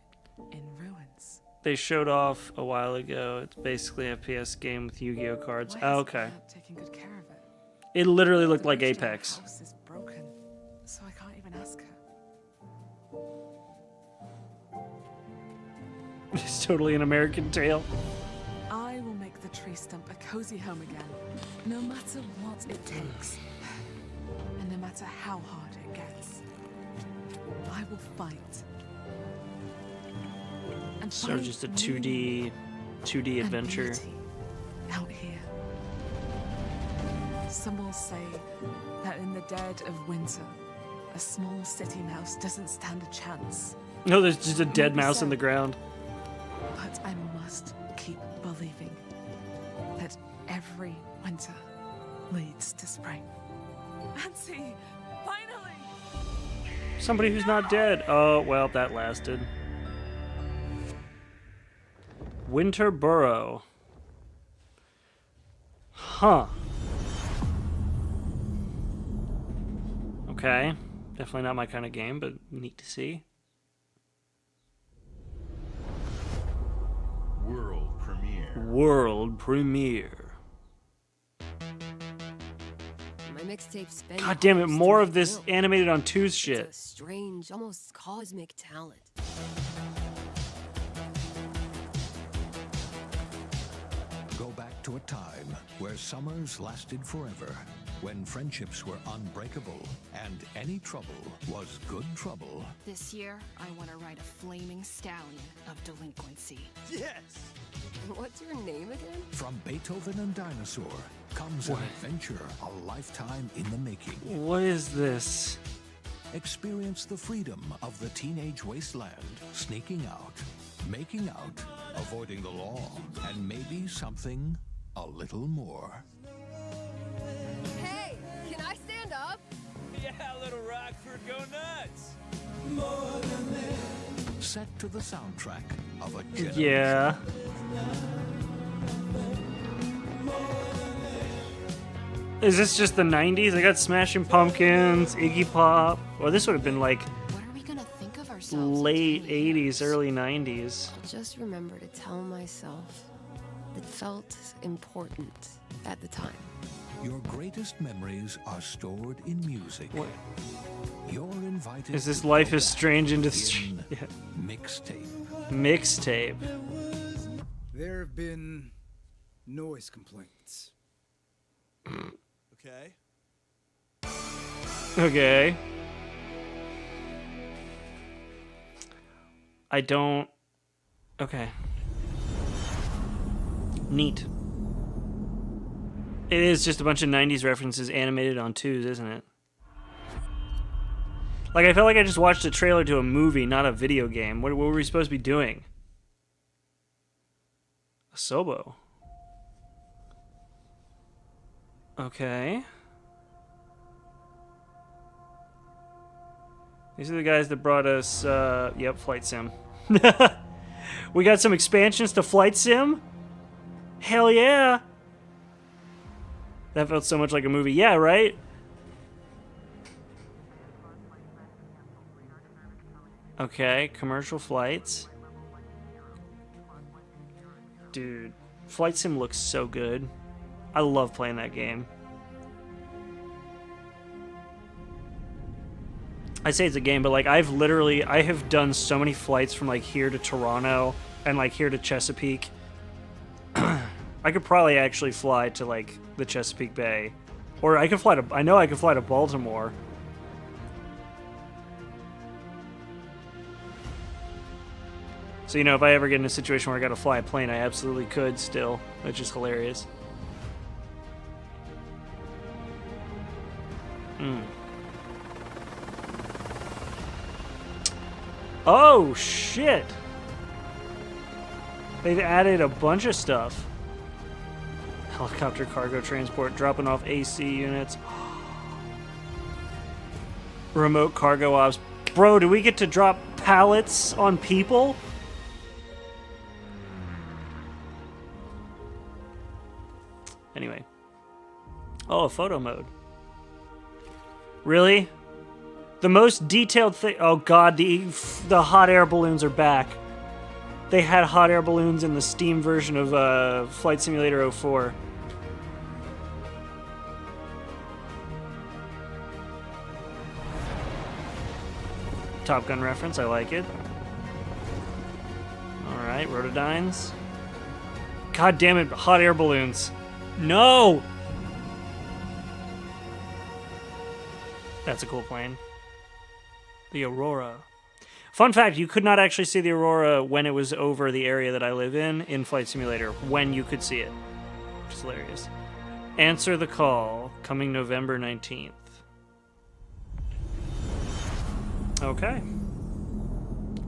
in ruins. They showed off a while ago. It's basically a PS game with Yu-Gi-Oh cards. Why Oh, is okay. Cat taking good care of it? It literally looked The like bridge to our Apex. house is broken, so I can't even ask her. It's totally an American tale. I will make the tree stump a cozy home again, no matter what it takes. And no matter how hard it gets. I will fight. And So find just a meaning 2D and adventure. beauty out here. Some will say that in the dead of winter, a small city mouse doesn't stand a chance. No, there's just a dead Maybe mouse so. in the ground. But I must keep believing that every winter leads to spring. Auntie, finally! Somebody who's not dead. Oh, well, that lasted. Winterboro. Huh. Okay. Definitely not my kind of game, but neat to see. World premiere. World premiere. My mixtape's been God damn it, close to more my of this will. animated on 2's It's shit. a strange, almost cosmic talent. Go back to a time where summers lasted forever, when friendships were unbreakable and any trouble was good trouble. This year, I want to ride a flaming stallion of delinquency. Yes! What's your name again? From Beethoven and Dinosaur comes an adventure a lifetime in the making. What is this? Experience the freedom of the teenage wasteland, sneaking out, making out, avoiding the law, and maybe something a little more. Hey, can I stand up? Yeah, little Rockford, go nuts! Set to the soundtrack of a generation. Yeah. Is this just the 90s? I got Smashing Pumpkins, Iggy Pop. Well, this would have been like What are we gonna think of ourselves? late 80s, early 90s. I'll just remember to tell myself it felt important at the time. Your greatest memories are stored in music. What? You're invited. Is this to Life go is back Strange into in yeah. mixtape? Mixtape. There have been noise complaints. Okay. Okay. I don't. Okay. Neat. It is just a bunch of 90s references animated on 2's, isn't it? Like, I felt like I just watched a trailer to a movie, not a video game. What were we supposed to be doing? Asobo. Okay. These are the guys that brought us, yep, Flight Sim. We got some expansions to Flight Sim? Hell yeah! That felt so much like a movie. Yeah, right? Okay, commercial flights. Dude, Flight Sim looks so good. I love playing that game. I say it's a game, but like I have done so many flights from like here to Toronto and like here to Chesapeake. I could probably actually fly to like the Chesapeake Bay, or I could fly to. I know I could fly to Baltimore. So you know, if I ever get in a situation where I got to fly a plane, I absolutely could still, which is hilarious. Oh shit! They've added a bunch of stuff. Helicopter cargo transport, dropping off AC units. Remote cargo ops. Bro, do we get to drop pallets on people? Anyway. Oh, a photo mode. Really? The most detailed thing. Oh god, the hot air balloons are back. They had hot air balloons in the Steam version of Flight Simulator 04. Top Gun reference, I like it. Alright, Rotodynes. God damn it, hot air balloons. No! That's a cool plane. The Aurora. Fun fact, you could not actually see the Aurora when it was over the area that I live in Flight Simulator, when you could see it. Which is hilarious. Answer the Call, coming November 19th. Okay.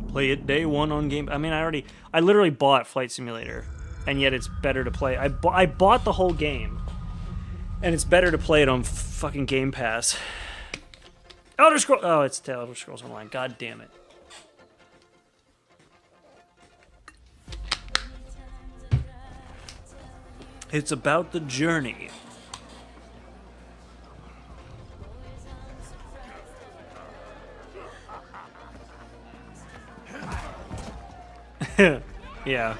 Play it day one on Game... I mean, I literally bought Flight Simulator, and yet it's better to play... I bought the whole game, and it's better to play it on fucking Game Pass. Elder Scrolls... Oh, it's Elder Scrolls Online. God damn it. It's about the journey. Yeah.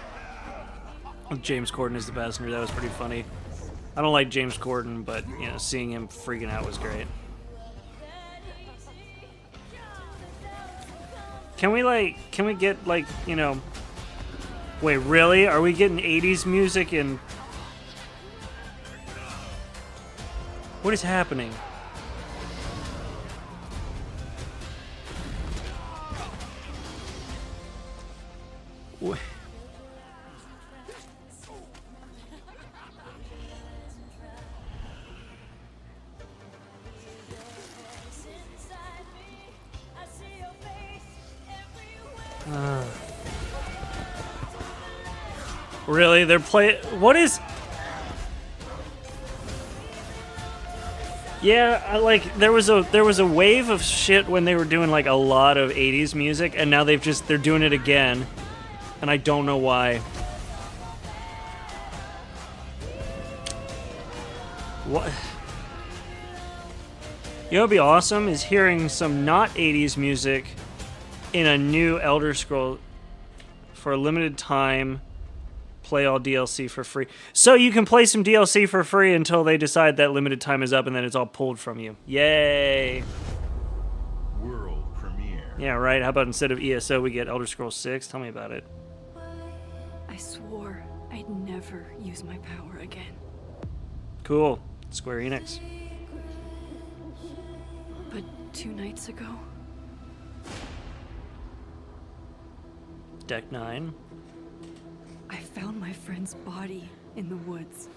James Corden is the passenger. That was pretty funny. I don't like James Corden, but, you know, seeing him freaking out was great. Can we get, like, you know... Wait, really? Are we getting 80s music in... What is happening? What? Really? They're playing... What is... Yeah, like there was a wave of shit when they were doing like a lot of 80s music, and now they're doing it again, and I don't know why. What? You know what'd be awesome is hearing some not 80s music in a new Elder Scrolls for a limited time. Play all DLC for free. So you can play some DLC for free until they decide that limited time is up, and then it's all pulled from you. Yay! World premiere. Yeah, right. How about instead of ESO, we get Elder Scrolls 6? Tell me about it. I swore I'd never use my power again. Cool. Square Enix. But 2 nights ago... Deck 9. I found my friend's body in the woods.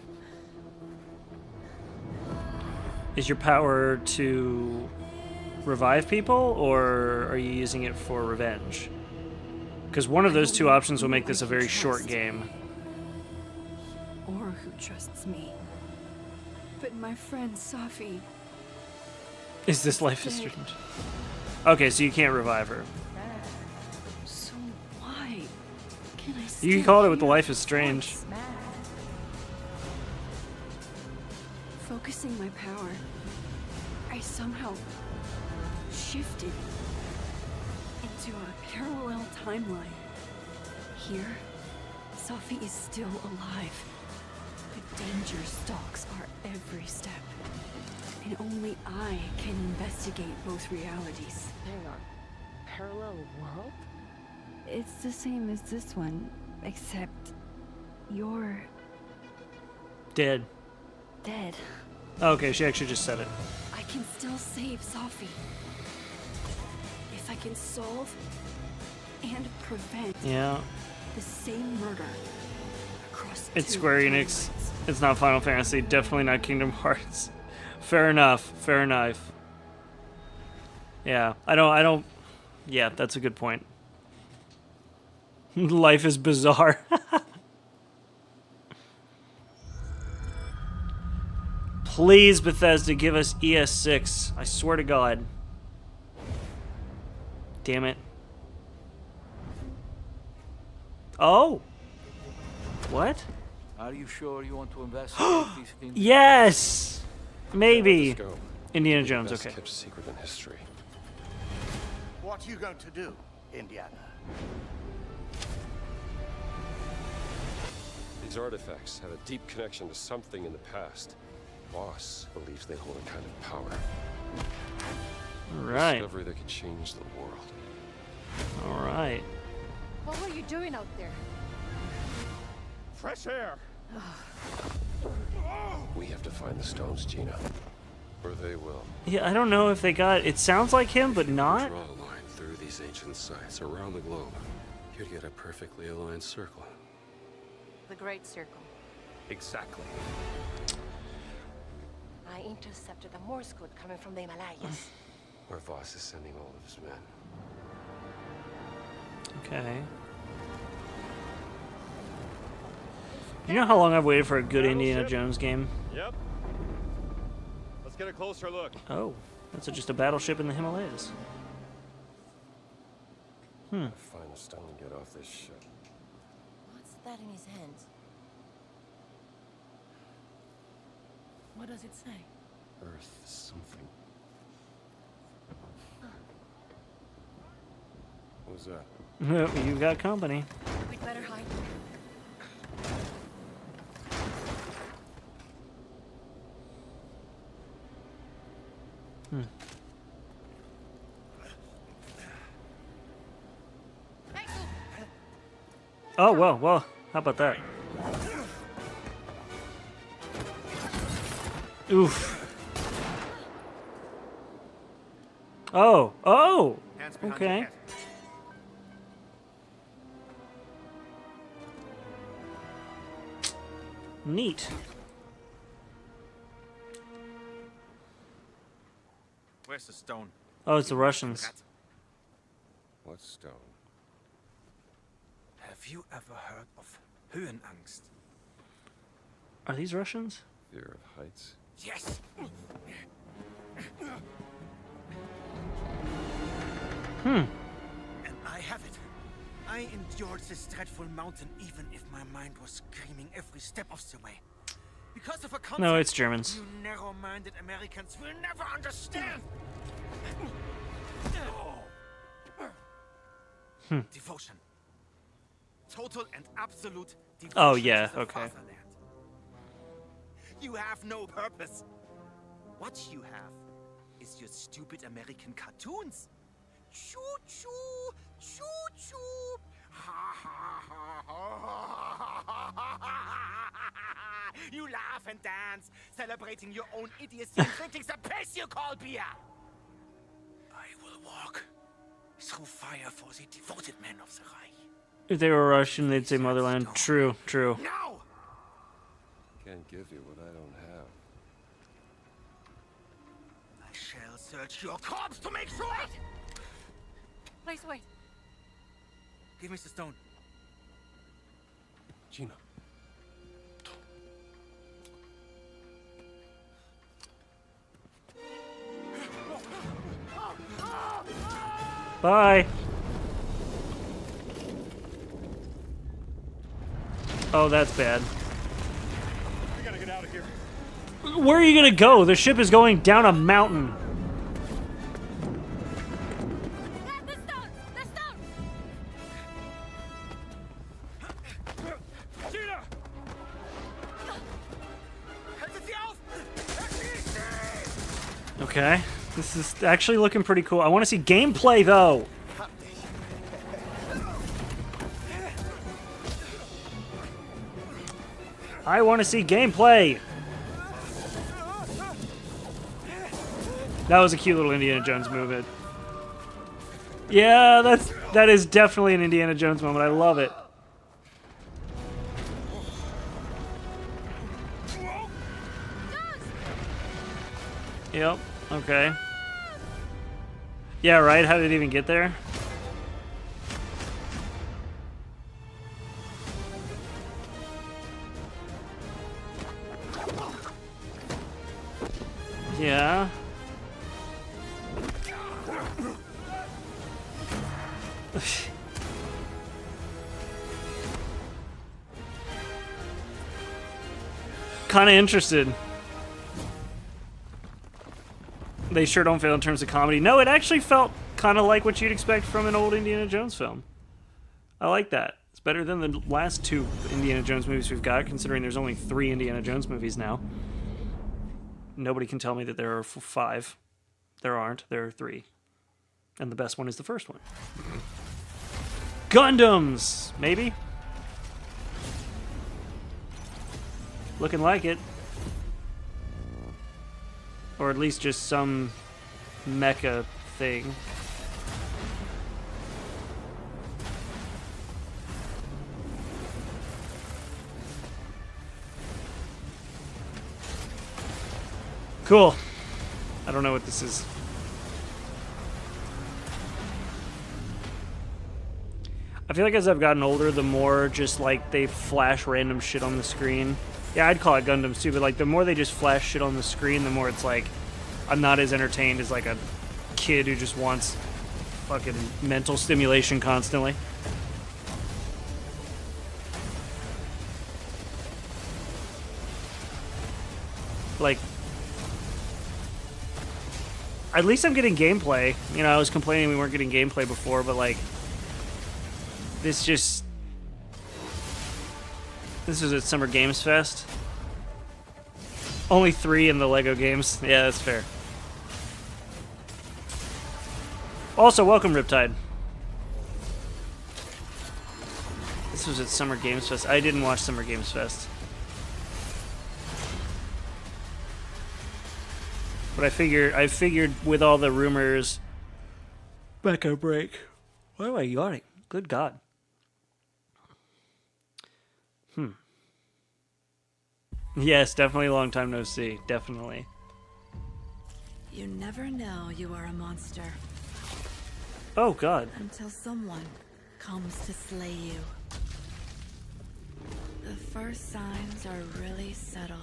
Is your power to revive people, or are you using it for revenge? Because one of those two options will make this a very short game. Or who trusts me. But my friend Safi... Is this Life is Strange? Okay, so you can't revive her. So why can I You called it with the Life is Strange. Focusing my power, I somehow shifted into a parallel timeline. Here, Safi is still alive, but danger stalks our every step. And only I can investigate both realities. Hang on. Parallel world? It's the same as this one, except you're Dead. dead. Okay, she actually just said it. I can still save Safi. If I can solve and prevent Yeah. the same murder across It's two Square Enix. timelines. It's not Final Fantasy. Definitely not Kingdom Hearts. Fair enough. Fair enough. Yeah, I don't. Yeah, that's a good point. Life is bizarre. Please, Bethesda, give us ES6. I swear to God. Damn it. Oh. What? Are you sure you want to investigate these things? Yes. Maybe. Let's go. Indiana The Jones. best Okay. kept secret in history. What are you going to do, Indiana? These artifacts have a deep connection to something in the past. Boss believes they hold a kind of power. Right. Discovery that could change the world. All right. What were you doing out there? Fresh air. We have to find the stones, Gina. Or they will. Yeah, I don't know if they got. It sounds like him, but not. Draw a line through these ancient sites around the globe. You'd get a perfectly aligned circle. The Great Circle. Exactly. I intercepted the Morse code coming from the Himalayas. Where Voss is sending all of his men. Okay. You know how long I've waited for a good Indiana Jones game? Yep. Let's get a closer look. Oh, that's just a battleship in the Himalayas. Find a stone and get off this ship. What's that in his hands? What does it say? Earth something. What was that? You got company. We'd better hide. Oh, well, how about that? Oof. Oh, okay. Neat. Where's the stone? Oh, it's the Russians. What stone? Have you ever heard of Höhenangst? Are these Russians? Fear of heights? Yes! Hmm. And I have it. I endured this dreadful mountain even if my mind was screaming every step of the way. Because of a concept No, it's Germans. you narrow-minded Americans will never understand. Devotion. Total and absolute devotion. Oh, yeah, to the okay. fatherland. You have no purpose. What you have is your stupid American cartoons. Choo choo, choo choo. Ha ha ha ha ha. You laugh and dance, celebrating your own idiocy and drinking the piss you call beer. I will walk through fire for the devoted men of the Reich. If they were Russian, they'd say motherland. True, true. Now! Can't give you what I don't have. I shall search your corpse to make sure. Please wait. Give me the stone. Gina. Bye. Oh, that's bad. We gotta get out of here. Where are you gonna go? The ship is going down a mountain. Okay, this is actually looking pretty cool. I want to see gameplay though. I want to see gameplay. That was a cute little Indiana Jones movement. Yeah, that is definitely an Indiana Jones moment. I love it. Yep. Okay. Yeah, right? How did it even get there? Yeah. Kind of interested. They sure don't fail in terms of comedy. No, it actually felt kind of like what you'd expect from an old Indiana Jones film. I like that. It's better than the last two Indiana Jones movies we've got, considering there's only 3 Indiana Jones movies now. Nobody can tell me that there are 5. There aren't. There are 3. And the best one is the first one. Gundams! Maybe? Looking like it. Or at least just some mecha thing. Cool. I don't know what this is. I feel like as I've gotten older, the more just like they flash random shit on the screen. Yeah, I'd call it Gundams too, but like the more they just flash shit on the screen, the more it's like I'm not as entertained as like a kid who just wants fucking mental stimulation constantly. Like, at least I'm getting gameplay. You know, I was complaining we weren't getting gameplay before, but like, this is at Summer Games Fest. Only 3 in the LEGO games. Yeah, that's fair. Also, welcome, Riptide. This was at Summer Games Fest. I didn't watch Summer Games Fest. But I figured with all the rumors... Back break. Why am I yawning? Good God. Yes, definitely a long time no see. Definitely. You never know you are a monster. Oh, God. Until someone comes to slay you. The first signs are really subtle.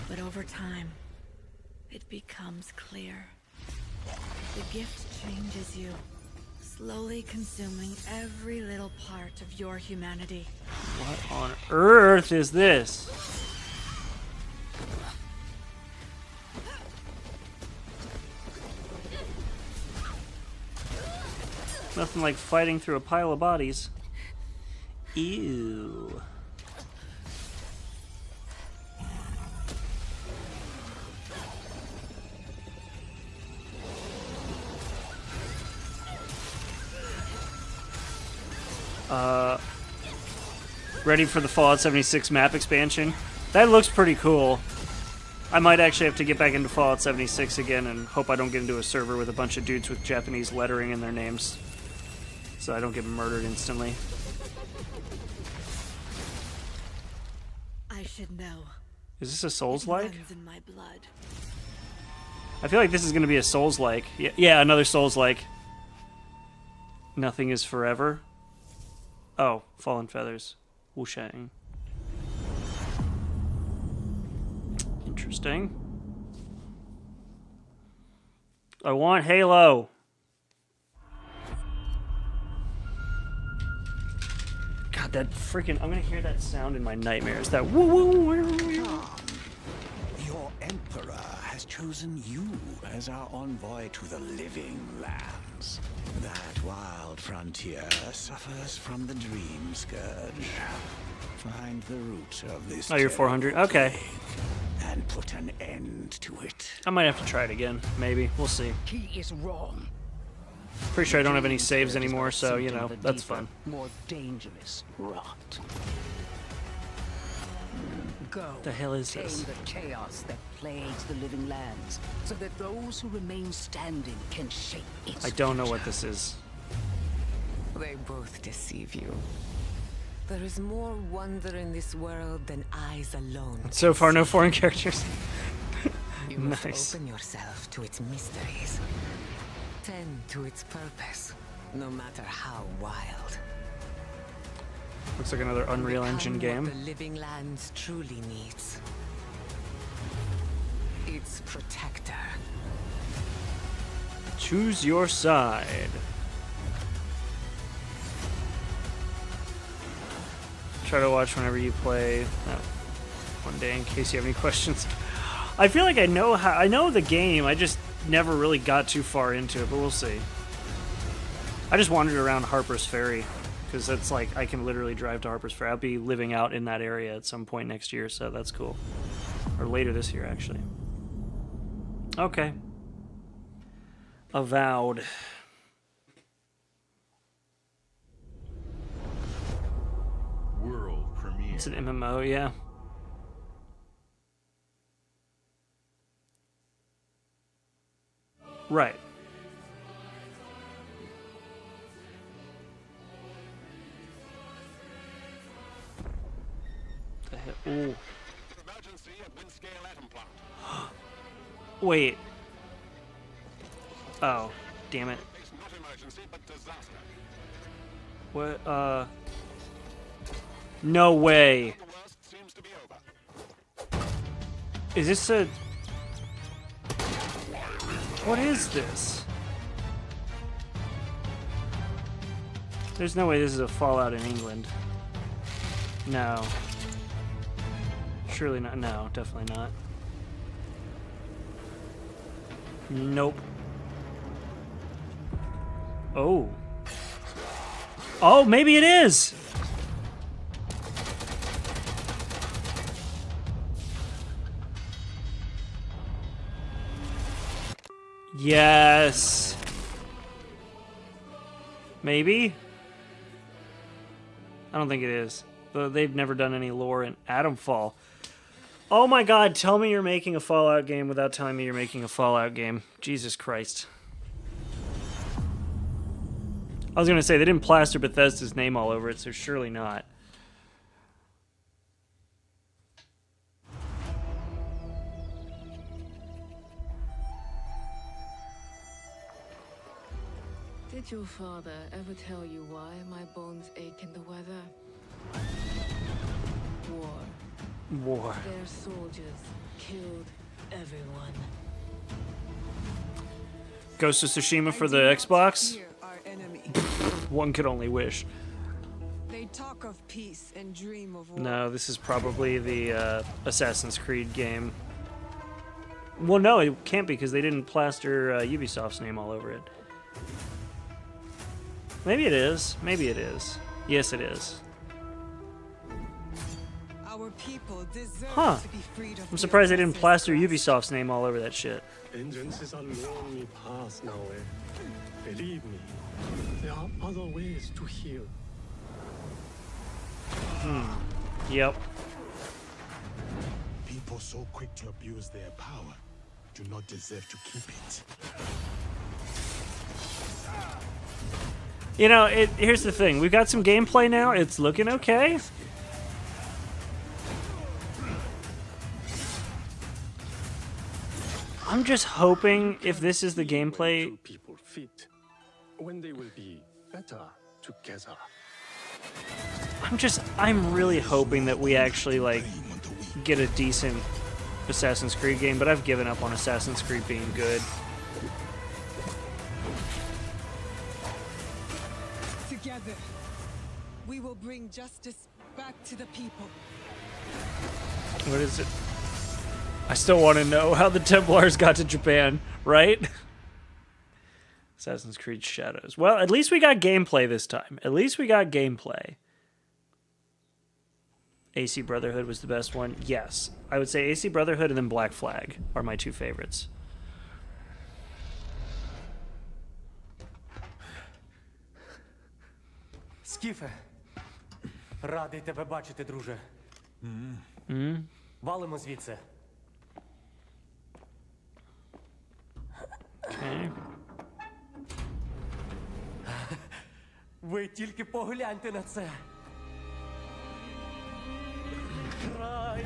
But over time, it becomes clear. The gift changes you, slowly consuming every little part of your humanity. What on earth is this? Nothing like fighting through a pile of bodies. Ew. Ready for the Fallout 76 map expansion? That looks pretty cool. I might actually have to get back into Fallout 76 again and hope I don't get into a server with a bunch of dudes with Japanese lettering in their names, so I don't get murdered instantly. I should know. Is this a Souls-like? It runs in my blood. I feel like this is going to be a Souls-like. Yeah, another Souls-like. Nothing is forever. Oh, Fallen Feathers. Wushang. Interesting. I want Halo. God, that freaking... I'm gonna hear that sound in my nightmares. That woo woo woo. Your Emperor has chosen you as our envoy to the living lands. That wild frontier suffers from the dream scourge. Find the root of this. Oh, you're 400? Okay. And put an end to it. I might have to try it again. Maybe. We'll see. He is wrong. Pretty sure I don't have any saves anymore, so, you know, that's fun. More dangerous rot. Go. The hell is tame this? the chaos that plagues the living lands, so that those who remain standing can shape its I don't know what this is. They both deceive you. There is more wonder in this world than eyes alone. So far, no foreign characters. You must Nice. open yourself to its mysteries. Tend to its purpose, no matter how wild. Looks like another Unreal Engine Become game. what the living lands truly needs. Its protector. Choose your side. Try to watch whenever you play one day in case you have any questions. I feel like I know the game, I just never really got too far into it, but we'll see. I just wandered around Harper's Ferry because that's like I can literally drive to Harper's Ferry. I'll be living out in that area at some point next year, so that's cool. Or later this year, actually. Okay. Avowed. World premiere. It's an MMO, yeah. Right. The hell? Ooh. Wait. Oh, damn it. What, no way. Is this a... What is this? There's no way this is a Fallout in England. No. Surely not. No, definitely not. Nope. Oh. Oh, maybe it is! Yes. Maybe? I don't think it is. They've never done any lore in Atomfall. Oh my god, tell me you're making a Fallout game without telling me you're making a Fallout game. Jesus Christ. I was gonna say, they didn't plaster Bethesda's name all over it, so surely not. Did your father ever tell you why my bones ache in the weather? War. War. Their soldiers killed everyone. Ghost of Tsushima for the Xbox? Our enemy. One could only wish. They talk of peace and dream of war. No, this is probably the Assassin's Creed game. Well, no, it can't be because they didn't plaster Ubisoft's name all over it. Maybe it is. Maybe it is. Yes, it is. Our people deserve Huh. to be freed of I'm surprised they didn't plaster Ubisoft's name all over that shit. Vengeance is a lonely path now, Believe me, there are other ways to heal. Yep. People so quick to abuse their power do not deserve to keep it. You know, here's the thing. We've got some gameplay now. It's looking okay. I'm just hoping if this is the gameplay. People fit when they will be better together. I'm really hoping that we actually like get a decent Assassin's Creed game, but I've given up on Assassin's Creed being good. Together, we will bring justice back to the people. What is it? I still want to know how the Templars got to Japan, right? Assassin's Creed Shadows. Well, at least we got gameplay this time. At least we got gameplay. AC Brotherhood was the best one. Yes. I would say AC Brotherhood and then Black Flag are my two favorites. Скіфе, радий тебе бачити, друже. Валимо звідси. Okay. Ви тільки погляньте на це. Край,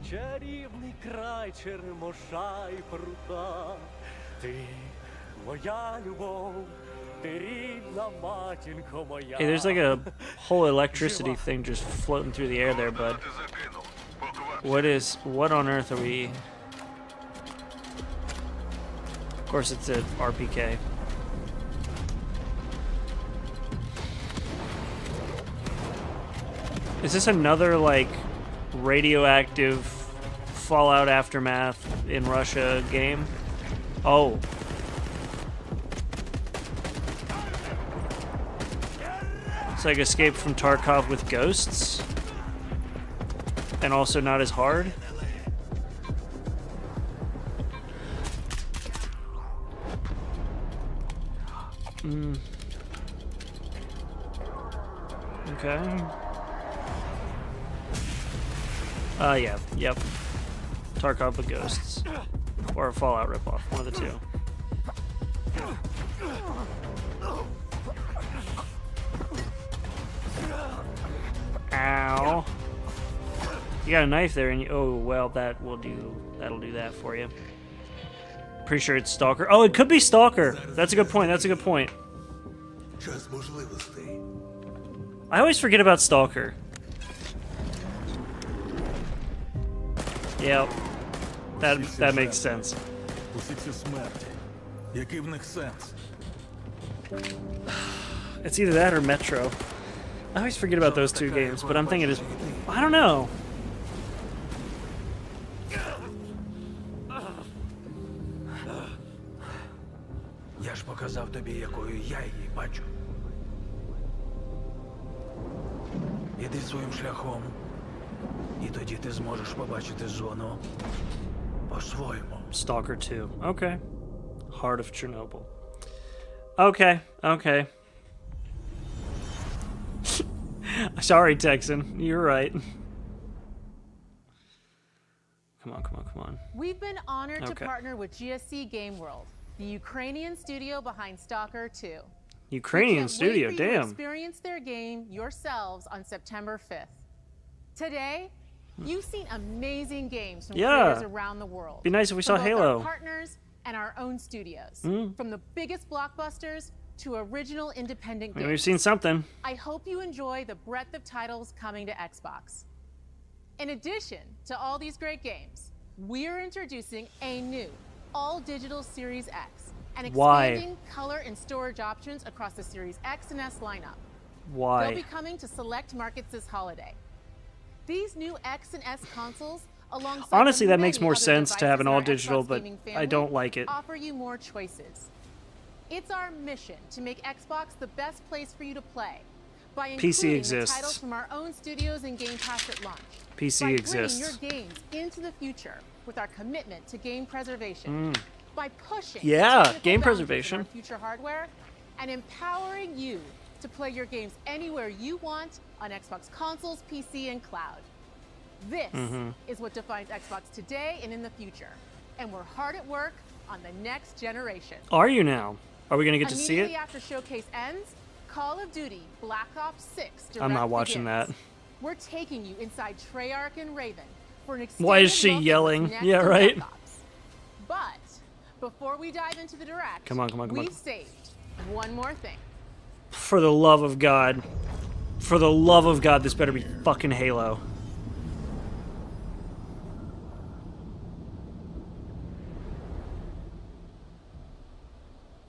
чарівний край черемоша і прута. Ти моя любов, ти рідна матінко моя. Hey, there's like a whole electricity thing just floating through the air there, bud. What on earth are we? Of course, it's an RPK. Is this another, like, radioactive Fallout Aftermath in Russia game? Oh. It's like Escape from Tarkov with ghosts. And also not as hard. Okay. Yeah, yep. Tarkov with ghosts. Or a Fallout ripoff, one of the two. Ow. You got a knife there and you, oh, well, that'll do that for you. Pretty sure it's Stalker. Oh, it could be Stalker. That's a good point. That's a good point. I always forget about Stalker. Yep. That makes sense. It's either that or Metro. I always forget about those two games, but I'm thinking it's... I don't know. Я ж показав тобі, якою я її бачу. Іди своїм шляхом, і тоді ти зможеш побачити зону по-своєму. Stalker 2. Okay. Heart of Chernobyl. Okay. Okay. Sorry, Texan. You're right. Come on, come on, come on. We've been honored to Okay. partner with GSC Game World, the Ukrainian studio behind Stalker 2. Ukrainian studio, Wait for you to damn. experience their game yourselves on September 5th. Today, you've seen amazing games from Yeah. creators around the world. Be nice if we from saw both Halo. Our partners and our own studios. Mm. From the biggest blockbusters to original independent I mean, games. we've seen something. I hope you enjoy the breadth of titles coming to Xbox. In addition to all these great games, we're introducing a new all-digital Series X and Why? expanding color and storage options across the Series X and S lineup. Why? They'll be coming to select markets this holiday. These new X and S consoles, alongside Honestly, the that makes many more other sense to have an devices in our all-digital, Xbox but gaming I family, don't like it. offer you more choices. It's our mission to make Xbox the best place for you to play by PC including exists. the titles from our own studios and Game Pass at launch. PC by exists. bringing your games into the future with our commitment to game preservation. By pushing Yeah, the technical game boundaries preservation. of our future hardware and empowering you to play your games anywhere you want on Xbox consoles, PC, and cloud. This Mhm. is what defines Xbox today and in the future. And we're hard at work on the next generation. Are you now? Are we going to get to see Immediately it? after Showcase ends, Call of Duty Black Ops 6 Direct I'm not watching begins. that. We're taking you inside Treyarch and Raven for an Why is extended she look at yelling? what's next Yeah, in right. Black Ops. But before we dive into the direct, Come on, come on, come on. we've saved one more thing. For the love of God. For the love of God, this better be fucking Halo.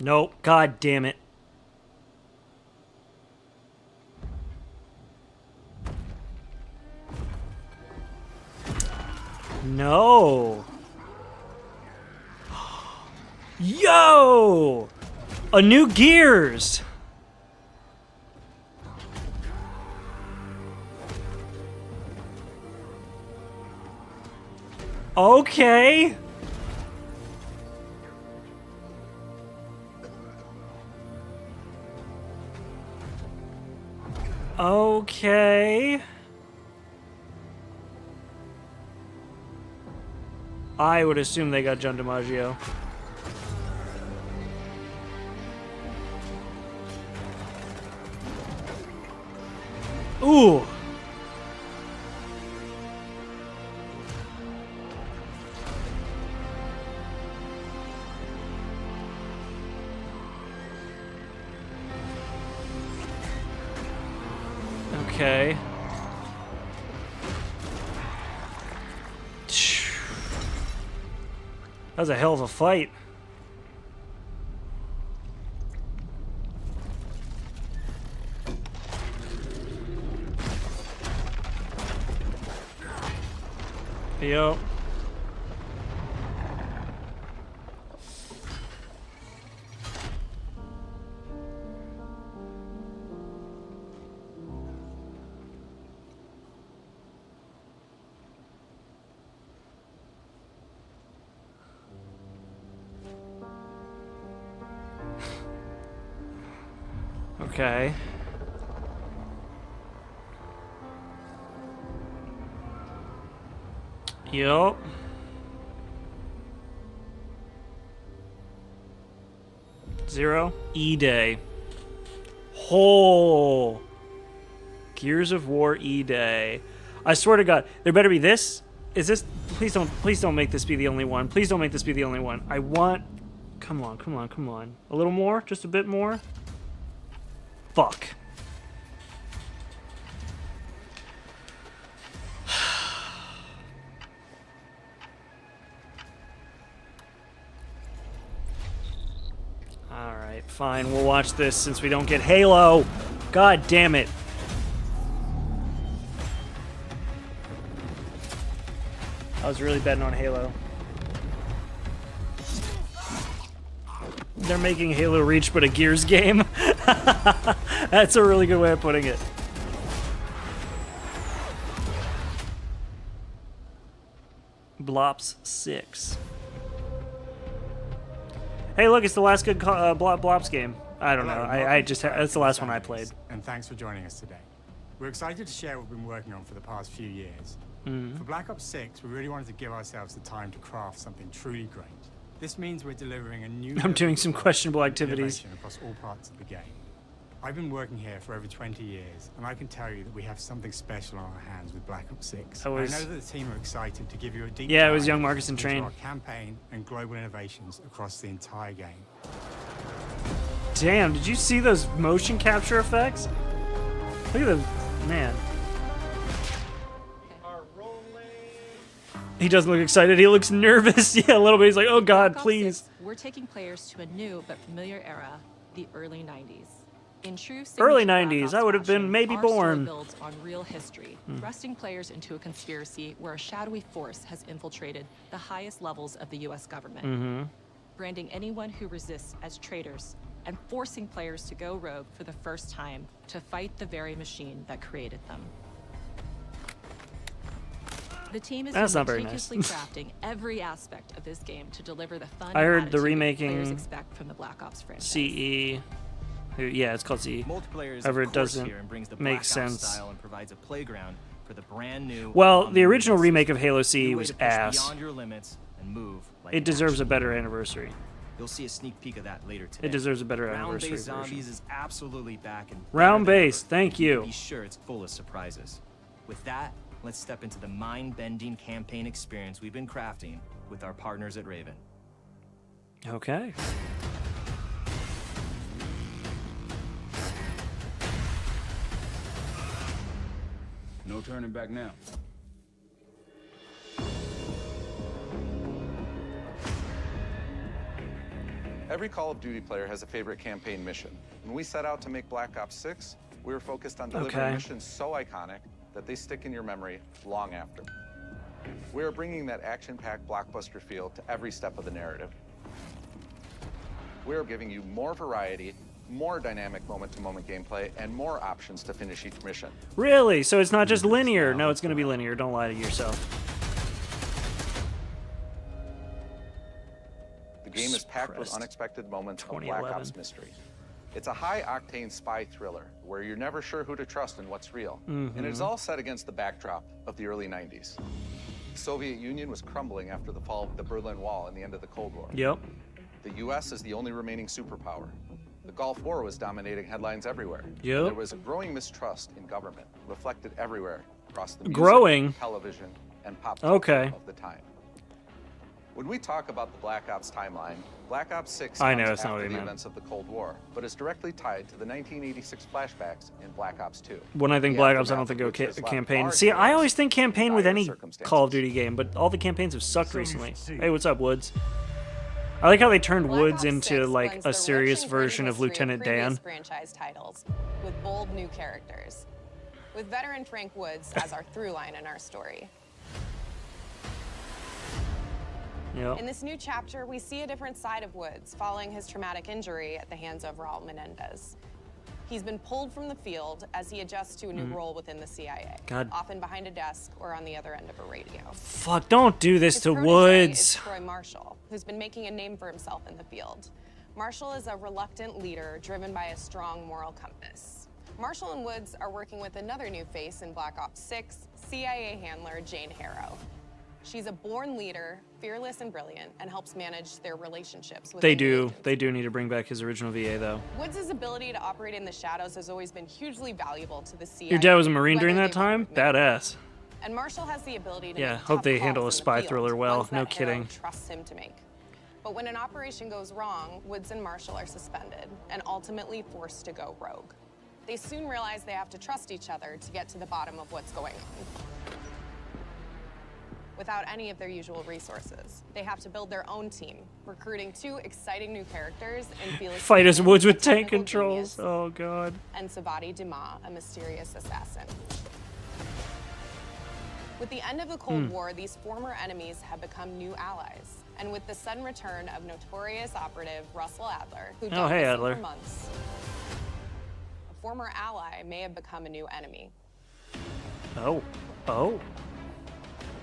Nope. God damn it. No. Yo! A new Gears! Okay. Okay. I would assume they got John DiMaggio. Ooh. Okay. That was a hell of a fight. Yep. Okay. Yup. Zero. E-Day. Oh. Gears of War E-Day. I swear to God, there better be this. Is this? Please don't make this be the only one. Please don't make this be the only one. I want. Come on, come on, come on. A little more, just a bit more. Fuck. Alright, fine. We'll watch this since we don't get Halo. God damn it. I was really betting on Halo. They're making Halo Reach but a Gears game. That's a really good way of putting it. Blops 6. Hey, look, it's the last good Blops game. I don't know. I just that's the last one I played. And thanks for joining us today. We're excited to share what we've been working on for the past few years. For Black Ops 6, we really wanted to give ourselves the time to craft something truly great. This means we're delivering a new. I'm doing some questionable activities across all parts of the game. I've been working here for over 20 years, and I can tell you that we have something special on our hands with Black Ops 6. I know that the team are excited to give you a deep dive it was young Marcus and Train. Our campaign and global innovations across the entire game. Damn, did you see those motion capture effects? Look at them, man. He doesn't look excited. He looks nervous. Yeah, a little bit. He's like, oh God, please. We're taking players to a new but familiar era, the early 90s. In true early 90s, I would have been maybe born. Builds on real history, thrusting players into a conspiracy where a shadowy force has infiltrated the highest levels of the U.S. government, branding anyone who resists as traitors and forcing players to go rogue for the first time to fight the very machine that created them. The team is meticulously crafting every aspect of this game to deliver the fun. I heard the players remaking expect from the Black Ops franchise. CE. Yeah, it's called CE. Multiplayer is However, of it course doesn't here and brings the make Black sense. Ops style and provides a playground for the brand new. Well, the original remake of Halo CE was ass. Beyond your limits and move like It deserves a better anniversary. You'll see a sneak peek of that later today. It deserves a better anniversary Round-based version. zombies is absolutely back and Round-based, thank you. Be sure it's full of surprises. With that, let's step into the mind-bending campaign experience we've been crafting with our partners at Raven. Okay. No turning back now. Every Call of Duty player has a favorite campaign mission. When we set out to make Black Ops 6, we were focused on delivering missions so iconic that they stick in your memory long after. We are bringing that action-packed blockbuster feel to every step of the narrative. We are giving you more variety, more dynamic moment-to-moment gameplay, and more options to finish each mission. Really? So it's not just linear? No, it's going to be linear. Don't lie to yourself. The game is packed with unexpected moments of Black Ops mystery. It's a high-octane spy thriller where you're never sure who to trust and what's real. And it's all set against the backdrop of the early 90s. The Soviet Union was crumbling after the fall of the Berlin Wall and the end of the Cold War. Yep. The US is the only remaining superpower. The Gulf War was dominating headlines everywhere. Yep. There was a growing mistrust in government, reflected everywhere across the music, Growing? television, and pop Okay. culture of the time. When we talk about the Black Ops timeline, Black Ops 6 I comes know, that's not after what he the meant. events of the Cold War, but is directly tied to the 1986 flashbacks in Black Ops 2. When I think The Black Ops, I don't aftermath think of go which has left campaign. our See, I heroes always think campaign with dire any circumstances. Call of Duty game, but all the campaigns have sucked recently. Hey, what's up, Woods? I like how they turned Woods into like a serious version of Lieutenant Dan. Franchise titles with bold new characters, with veteran Frank Woods as our through line in our story. Yep. In this new chapter, we see a different side of Woods following his traumatic injury at the hands of Raul Menendez. He's been pulled from the field as he adjusts to a new role within the CIA, God. often behind a desk or on the other end of a radio. Fuck, don't do this His to protege Woods. is Troy Marshall, who's been making a name for himself in the field. Marshall is a reluctant leader driven by a strong moral compass. Marshall and Woods are working with another new face in Black Ops 6, CIA handler Jane Harrow. She's a born leader, fearless and brilliant, and helps manage their relationships with They do need to bring back his original VA though. Woods' ability to operate in the shadows has always been hugely valuable to the CIA. Your dad was a Marine whether during they that work time? with me. Badass. And Marshall has the ability to Yeah, make hope tough they calls handle in a the spy field, thriller well. ones No that Harrow kidding. trusts him to make. But when an operation goes wrong, Woods and Marshall are suspended and ultimately forced to go rogue. They soon realize they have to trust each other to get to the bottom of what's going on. Without any of their usual resources, they have to build their own team, recruiting two exciting new characters in Felix Fight as Leland, Woods a with tank technical controls. genius, Oh god. and Savati Dumas, a mysterious assassin. With the end of the Cold War, these former enemies have become new allies. And with the sudden return of notorious operative Russell Adler, who Oh, hey, missing Adler. for months, a former ally may have become a new enemy. Oh. Oh.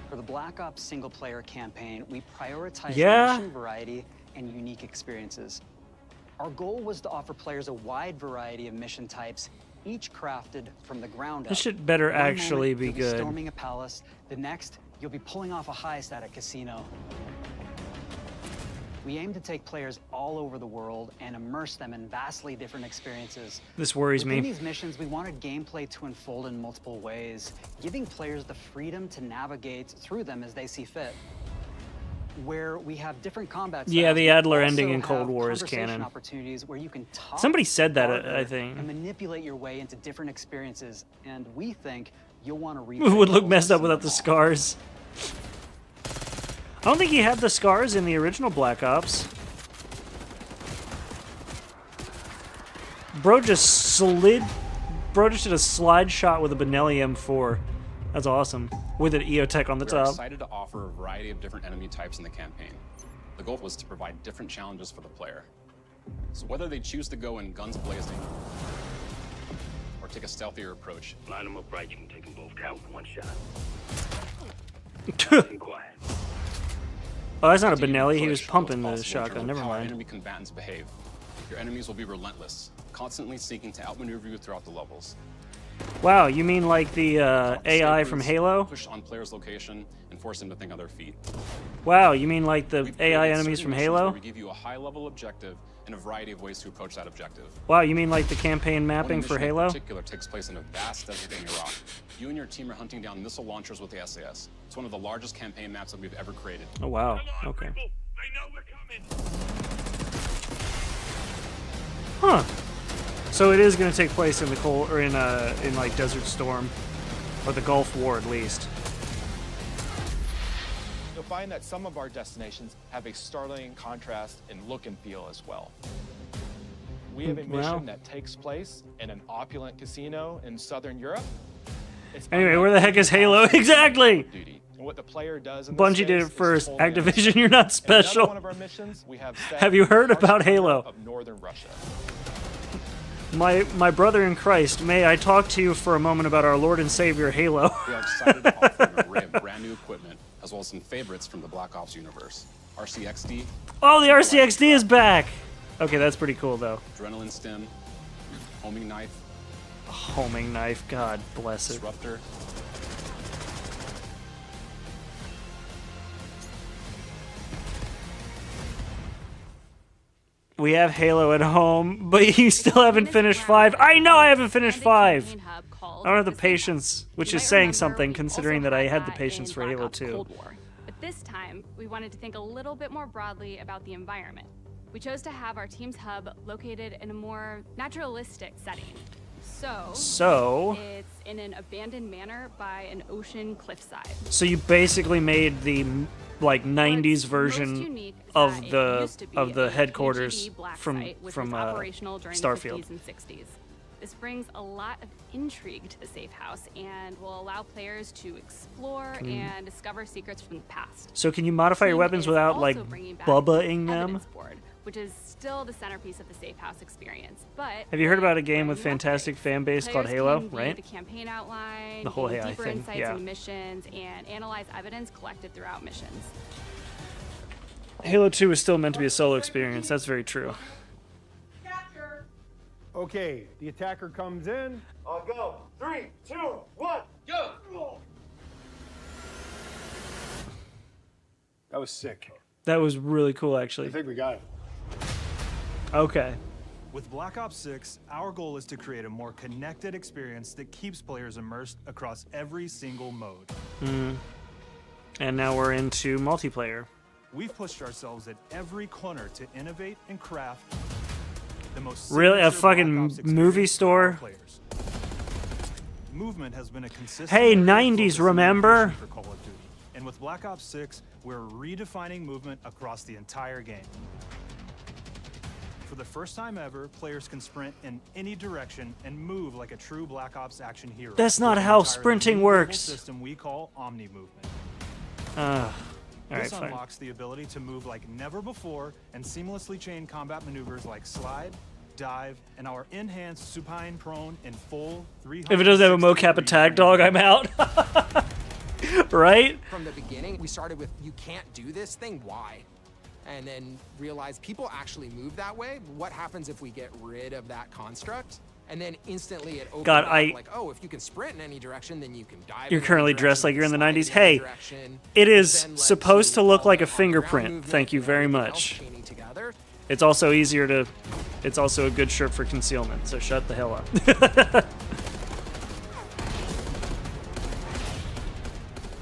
For the Black Ops single-player campaign, we prioritized Yeah. mission variety and unique experiences. Our goal was to offer players a wide variety of mission types, each crafted from the ground up. This shit better One actually moment, be you'll good. Storming a palace. The next, you'll be pulling off a heist at a casino. We aim to take players all over the world and immerse them in vastly different experiences. This worries Within me. these missions, we wanted gameplay to unfold in multiple ways, giving players the freedom to navigate through them as they see fit. Where we have different combat styles, Yeah, the we Adler also ending in Cold have War is conversation canon. opportunities where you can talk, Somebody said that, barter, I think. and manipulate your way into different experiences. And we think you'll want to read. Would look messed up without the scars. I don't think he had the scars in the original Black Ops. Bro just slid. Bro just did a slide shot with a Benelli M4. That's awesome. With an EOTech on the We're top. excited to offer a variety of different enemy types in the campaign. The goal was to provide different challenges for the player. So whether they choose to go in guns blazing or take a stealthier approach. Line them up right, you can take them both down with one shot. Oh, that's not a Benelli. He was pumping the shotgun. Never How mind. enemy combatants behave. Your enemies will be relentless, constantly seeking to outmaneuver you throughout the levels. Wow, you mean like the AI from Halo? Push on players' location and force them to think on their feet. Wow, you mean like the We've AI created enemies certain from missions where Halo? We give you a high-level objective and a variety of ways to approach that objective. Wow, you mean like the campaign mapping One for mission Halo? in particular takes place in a vast desert in Iraq. You and your team are hunting down missile launchers with the SAS. It's one of the largest campaign maps that we've ever created. Oh wow, okay. I know we're coming. Huh. So it is going to take place in the cold, or in like Desert Storm, or the Gulf War at least. You'll find that some of our destinations have a startling contrast in look and feel as well. We have a mission that takes place in an opulent casino in Southern Europe. Anyway, where the heck is Halo? Exactly! And what the player does in Bungie did it first. Activision, you're not special. One of our missions, we have Have you heard about Halo? Of Northern Russia. My brother in Christ, may I talk to you for a moment about our Lord and Savior, Halo? We are excited to offer an array of brand new equipment, as well as some favorites from the Black Ops universe. RCXD. Oh, the RCXD is back! Okay, that's pretty cool, though. Adrenaline Stim. Homing Knife. Homing Knife, God bless it. Disruptor. We have Halo at home, but you still haven't finished 5. I know I haven't finished 5! I don't have the patience, which is saying something, considering that I had the patience for Halo 2. But this time, we wanted to think a little bit more broadly about the environment. We chose to have our team's hub located in a more naturalistic setting. So it's in an abandoned manor by an ocean cliffside. So you basically made the like 90s version of the headquarters from Starfield. And 60s. This brings a lot of intrigue to the safe house and will allow players to explore and discover secrets from the past. So can you modify your weapons without like bubba-ing them? Board, which is still the centerpiece of the safe house experience. But have you heard about a game with fantastic fan base called Halo? Right. The campaign outline, the whole AI deeper thing. insights Yeah. into missions, and analyze evidence collected throughout missions. Halo 2 is still meant to be a solo experience. That's very true. Okay, the attacker comes in. I'll go. 3, 2, 1, go! That was sick. That was really cool, actually. I think we got it. Okay. With Black Ops 6, our goal is to create a more connected experience that keeps players immersed across every single mode. And now we're into multiplayer. We've pushed ourselves at every corner to innovate and craft the most Really, a signature fucking Black Ops movie experience for our store? players. Movement has been a consistent Hey, area of 90s, focus remember? for Call of Duty. And with Black Ops 6, we're redefining movement across the entire game. For the first time ever, players can sprint in any direction and move like a true Black Ops action hero. That's not with an how entirely sprinting new works. system we call Omni Movement. All right, This fine. unlocks the ability to move like never before and seamlessly chain combat maneuvers like slide, dive, and our enhanced supine prone in full 360 If it doesn't have a mocap attack dog, I'm out. Right? From the beginning, we started with, you can't do this thing, why? And then realized people actually move that way. What happens if we get rid of that construct? And then instantly it opened God, up like, oh, if you can sprint in any direction, then you can dive. You're in currently any dressed like direction, you're in the slide 90s. any Hey, direction. it is Then lets supposed to you look follow like a up on ground fingerprint. movement Thank you and very everything else much. chaining together. It's also easier to. It's also a good shirt for concealment, so shut the hell up.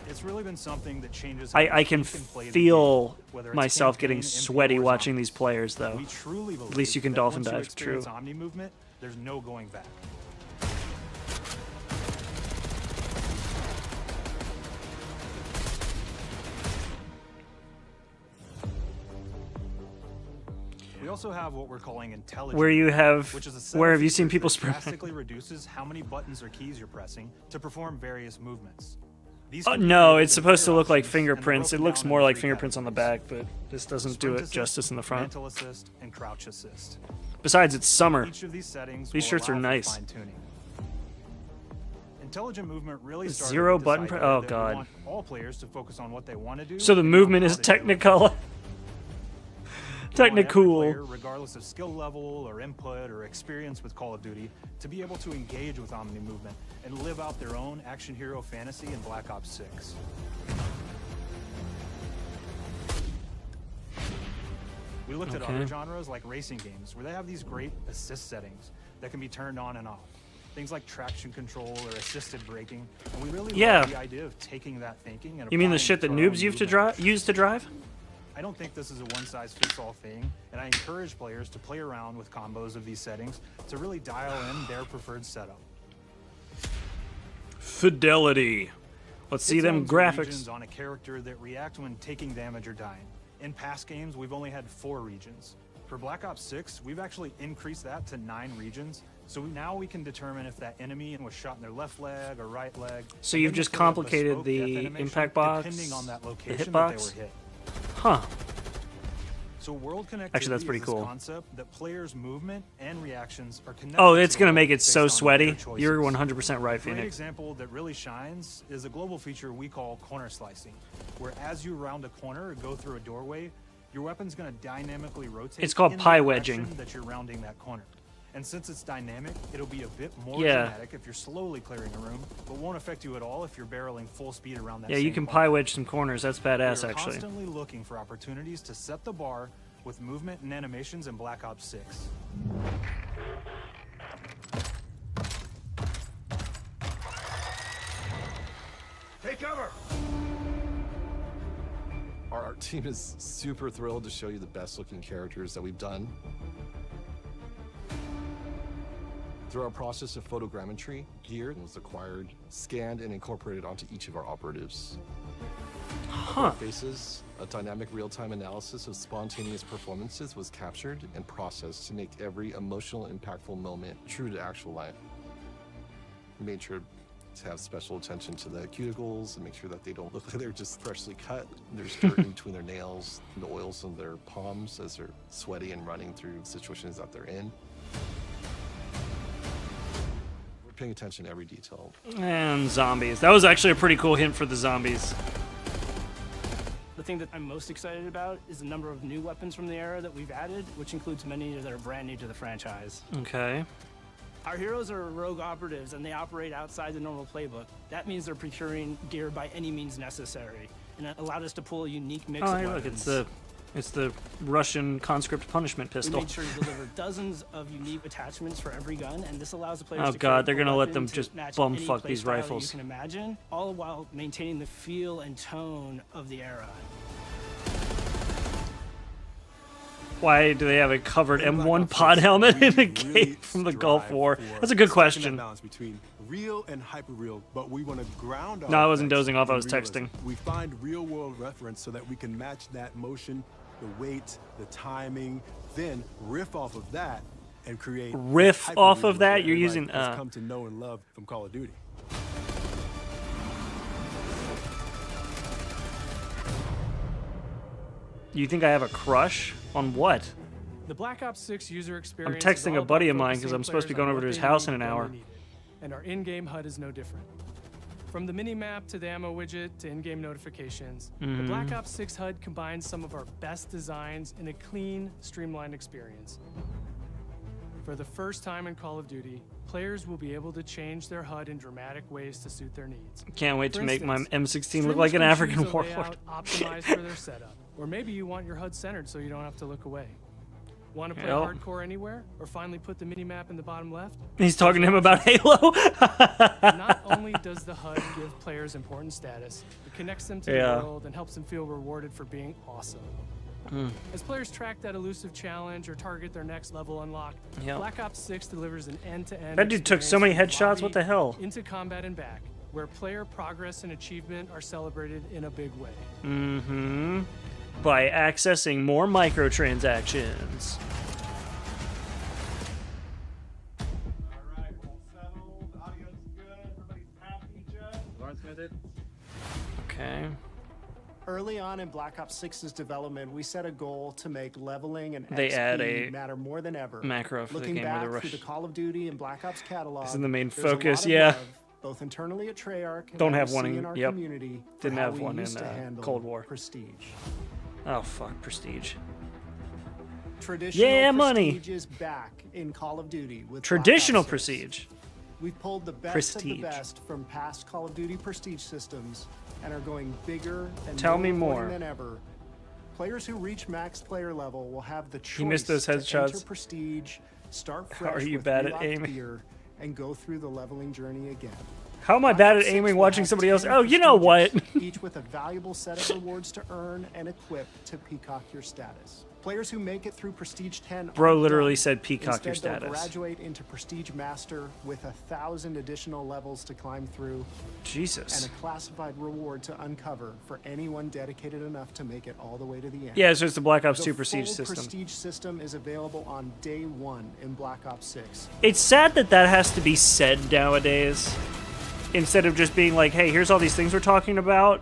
It's really been something that changes. I can play the feel game, whether it's myself getting campaign, sweaty MP, or watching zombies. these players, though. We truly At believe least you can that dolphin once you dive. True. experience Omni movement, there's no going back. We also have what we're calling intelligent. Where you have- which is a set where of have you seen features people that sprint? drastically reduces how many buttons or keys you're pressing to perform various movements. These Oh, can be no, created it's in supposed to clear look like options and fingerprints. It broken looks down more into like 3 fingerprints on the back, but this doesn't do Sprint it assist, justice in the front. Mantle assist, and crouch assist. Besides, it's summer. Each of these settings These will shirts are allow for nice. fine-tuning. Intelligent movement really started Zero with this button idea oh, that we God. want all players to focus on what they want to do. So the and not movement how is they do it. Technicolor. We want every Technicool. player, regardless of skill level or input or experience with Call of Duty, to be able to engage with Omni movement and live out their own action hero fantasy in Black Ops 6. We looked at Okay. other genres like racing games, where they have these great assist settings that can be turned on and off. Things like traction control or assisted braking. And we really Yeah. love the idea of taking that thinking and You mean the applying shit it that to our own noobs use to movement. use to drive? I don't think this is a one-size-fits-all thing, and I encourage players to play around with combos of these settings to really dial in their preferred setup. Fidelity. Let's see them graphics. Regions on a character that react when taking damage or dying. In past games, we've only had 4 regions. For Black Ops 6, we've actually increased that to 9 regions. So now we can determine if that enemy was shot in their left leg or right leg. So you've just complicated the impact box, depending on that the location hitbox? that they were hit. Huh. So world connectivity Actually, that's pretty is this cool. concept that players' movement and reactions are connected. Oh, it's to going to the make world it so based on sweaty. their choices. You're 100% right, A great Phoenix. example that really shines is a global feature we call corner slicing, where as you round a corner or go through a doorway, your weapon's going to dynamically rotate. It's called in the pie direction wedging. that you're rounding that corner. And since it's dynamic, it'll be a bit more Yeah. dramatic if you're slowly clearing a room, but won't affect you at all if you're barreling full speed around that Yeah, you same can corner. pie wedge some corners. That's badass, We're actually. constantly looking for opportunities to set the bar with movement and animations in Black Ops 6. Take cover! Our team is super thrilled to show you the best looking characters that we've done. Through our process of photogrammetry, gear was acquired, scanned, and incorporated onto each of our operatives. Huh. Faces, a dynamic real-time analysis of spontaneous performances was captured and processed to make every emotional, impactful moment true to actual life. We made sure to have special attention to the cuticles and make sure that they don't look like they're just freshly cut. There's dirt in between their nails, and the oils on their palms as they're sweaty and running through situations that they're in. We're paying attention to every detail. And zombies. That was actually a pretty cool hint for the zombies. The thing that I'm most excited about is the number of new weapons from the era that we've added, which includes many that are brand new to the franchise. Okay. Our heroes are rogue operatives, and they operate outside the normal playbook. That means they're procuring gear by any means necessary, and it allowed us to pull a unique mix Oh, of hey, weapons. look, it's the Russian conscript punishment We pistol. made sure to deliver dozens of unique attachments for every gun, and this allows the players Oh to god, carry they're a gonna let weapon them to just match bum any fuck play these style that rifles. You can imagine, all while maintaining the feel and tone of the era. Why do they have a covered M1 pod helmet in a cape from the Gulf War? That's a good question. Balance between real and hyper real, but we want to ground our No, I wasn't effects dozing off, I in was realism. texting. We find real world reference so that we can match that motion, the weight, the timing, then riff off of that and create Riff hyper off of realism that? that You're everybody using, has come to know and love from Call of Duty. You think I have a crush? On what? The Black Ops 6 user experience. I'm is texting all a buddy about of mine 'cause focusing I'm supposed to be players going on over to what his they house need in an when hour. they need it. And our in-game HUD is no different. From the mini-map to the ammo widget to in-game notifications, the Black Ops 6 HUD combines some of our best designs in a clean, streamlined experience. For the first time in Call of Duty, players will be able to change their HUD in dramatic ways to suit their needs. Can't wait For to make my instance, M16 look streamers like an can African choose a warlord. layout optimized for their setup. Or maybe you want your HUD centered so you don't have to look away. Want to play Yep. hardcore anywhere? Or finally put the mini-map in the bottom left? He's talking to him about Halo. Not only does the HUD give players important status, it connects them to Yeah. the world and helps them feel rewarded for being awesome. As players track that elusive challenge or target their next level unlock, Yep. Black Ops 6 delivers an end-to-end That dude took so many experience from headshots, what the lobby hell? into combat and back, where player progress and achievement are celebrated in a big way. Mm-hmm. By accessing more microtransactions. Okay. Early on in Black Ops 6's development, we set a goal to make leveling and They XP add a matter more than ever. macro for the Looking game where back the rush- through the Call of Duty and Black Ops catalog, Isn't the main there's a lot focus, of yeah. love, both internally at Treyarch and Don't that have we one see in- in our yep. community for Didn't how have we one in, used to handle Cold War. Prestige. Oh fuck, Prestige. Traditional Yeah, money. Prestige is back in Call of Duty with Traditional Black Ops 6. Prestige. We've pulled the best Prestige. of the best from past Call of Duty Prestige systems and are going bigger and Tell more me rewarding more. than ever. Players who reach max player level will have the choice He missed those to headshots. enter Prestige, start How fresh are you with bad at relocked aiming? gear, and go through the leveling journey again. How am I bad at aiming watching somebody else? Oh, you know what? Each with a valuable set of rewards to earn and equip to peacock your status. Players who make it through Prestige 10 Bro aren't literally done. said peacock your Instead, they'll status. graduate into Prestige Master with 1,000 additional levels to climb through. Jesus. And a classified reward to uncover for anyone dedicated enough to make it all the way to the end. Yeah, so it's the Black Ops 2 Prestige full system. Prestige system is available on day 1 in Black Ops 6. It's sad that that has to be said nowadays, instead of just being like, hey, here's all these things we're talking about,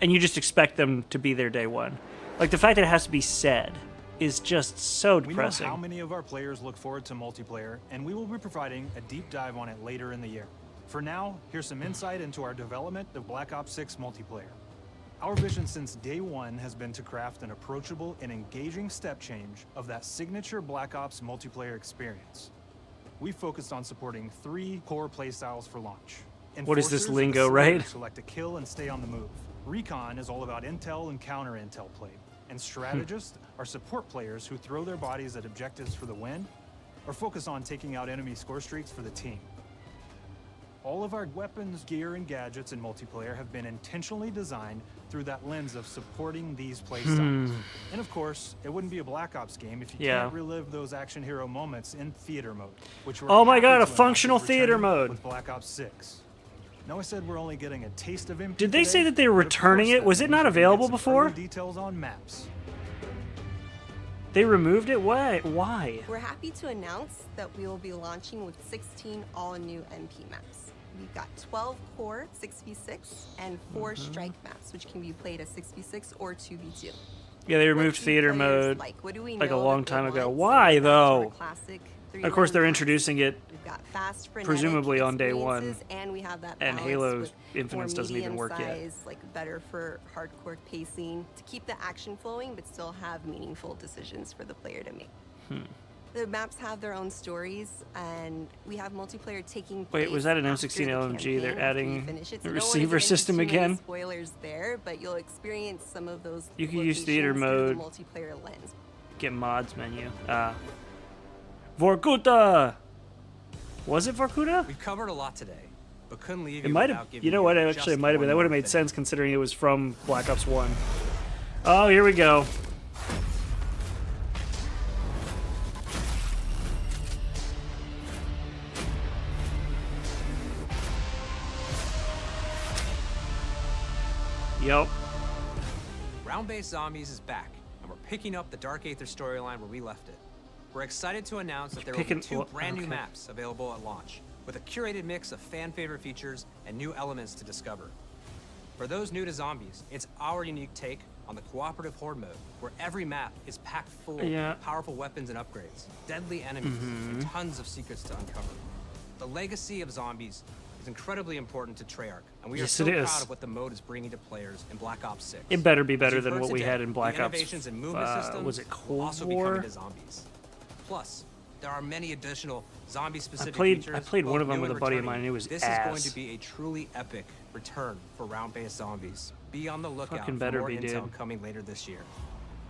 and you just expect them to be there day one. Like, the fact that it has to be said is just so depressing. We know how many of our players look forward to multiplayer, and we will be providing a deep dive on it later in the year. For now, here's some insight into our development of Black Ops 6 multiplayer. Our vision since day one has been to craft an approachable and engaging step change of that signature Black Ops multiplayer experience. We focused on supporting 3 core playstyles for launch. What is this Enforcers lingo, are the right? slayers who like to kill and stay on the move. Recon is all about intel and counter-intel play. And strategists are support players who throw their bodies at objectives for the win, or focus on taking out enemy score streaks for the team. All of our weapons, gear, and gadgets in multiplayer have been intentionally designed through that lens of supporting these playstyles. And of course, it wouldn't be a Black Ops game if you can't relive those action hero moments in theater mode, which we're Oh my happy god, to a announce functional is returning theater mode. with Black Ops 6. Now I said we're only getting a taste of MP Did they say today, that they were but of returning course it? Was that it means not we can get available some before? early details on maps. They removed it? Why? We're happy to announce that we will be launching with 16 all-new NP maps. We've got 12 core 6v6 and 4 strike maps, which can be played as 6v6 or 2v2. Yeah, they removed theater mode What do we like a know long that they time ago. want? Why, Some though? classic Of course, 3v1 they're maps. introducing it We've got fast, frenetic presumably on day one. experiences, and we have that And balance Halo with Infinite's more doesn't even work yet. medium-sized, like better for hardcore pacing to keep the action flowing, but still have meaningful decisions for the player to make. The maps have their own stories, and we have multiplayer taking place. Wait, was that an after M16 the LMG? They're campaign after you adding finish it. the So don't wanna receiver get into system too many again? Spoilers there, but you'll experience some of those. You can use theater locations mode. through the multiplayer lens. Get mods menu. Vorkuta! Was it Vorkuta? We've covered a lot today, but couldn't leave It you might without have. giving You know what? Actually, it might have been. That would have made sense considering it was from Black Ops 1. Oh, here we go. Yep. Round-based Zombies is back, and we're picking up the Dark Aether storyline where we left it. We're excited to announce that there will be 2 brand new maps available at launch, with a curated mix of fan-favorite features and new elements to discover. For those new to Zombies, it's our unique take on the cooperative horde mode, where every map is packed full of powerful weapons and upgrades, deadly enemies, and tons of secrets to uncover. The legacy of Zombies is incredibly important to Treyarch, and we are Yes, so it is. proud of what the mode is bringing to players in Black Ops 6. It better be As better you've than heard what we today, had in Black the Ops. innovations in movement systems Was it will Cold also be War? coming to Zombies. Plus, there are many additional zombie-specific I features. played one both of them new with and a buddy of returning. mine, and it was This ass. is going to be a truly epic return for round-based Zombies. Be on the lookout Fucking for better more be, intel dude. coming later this year.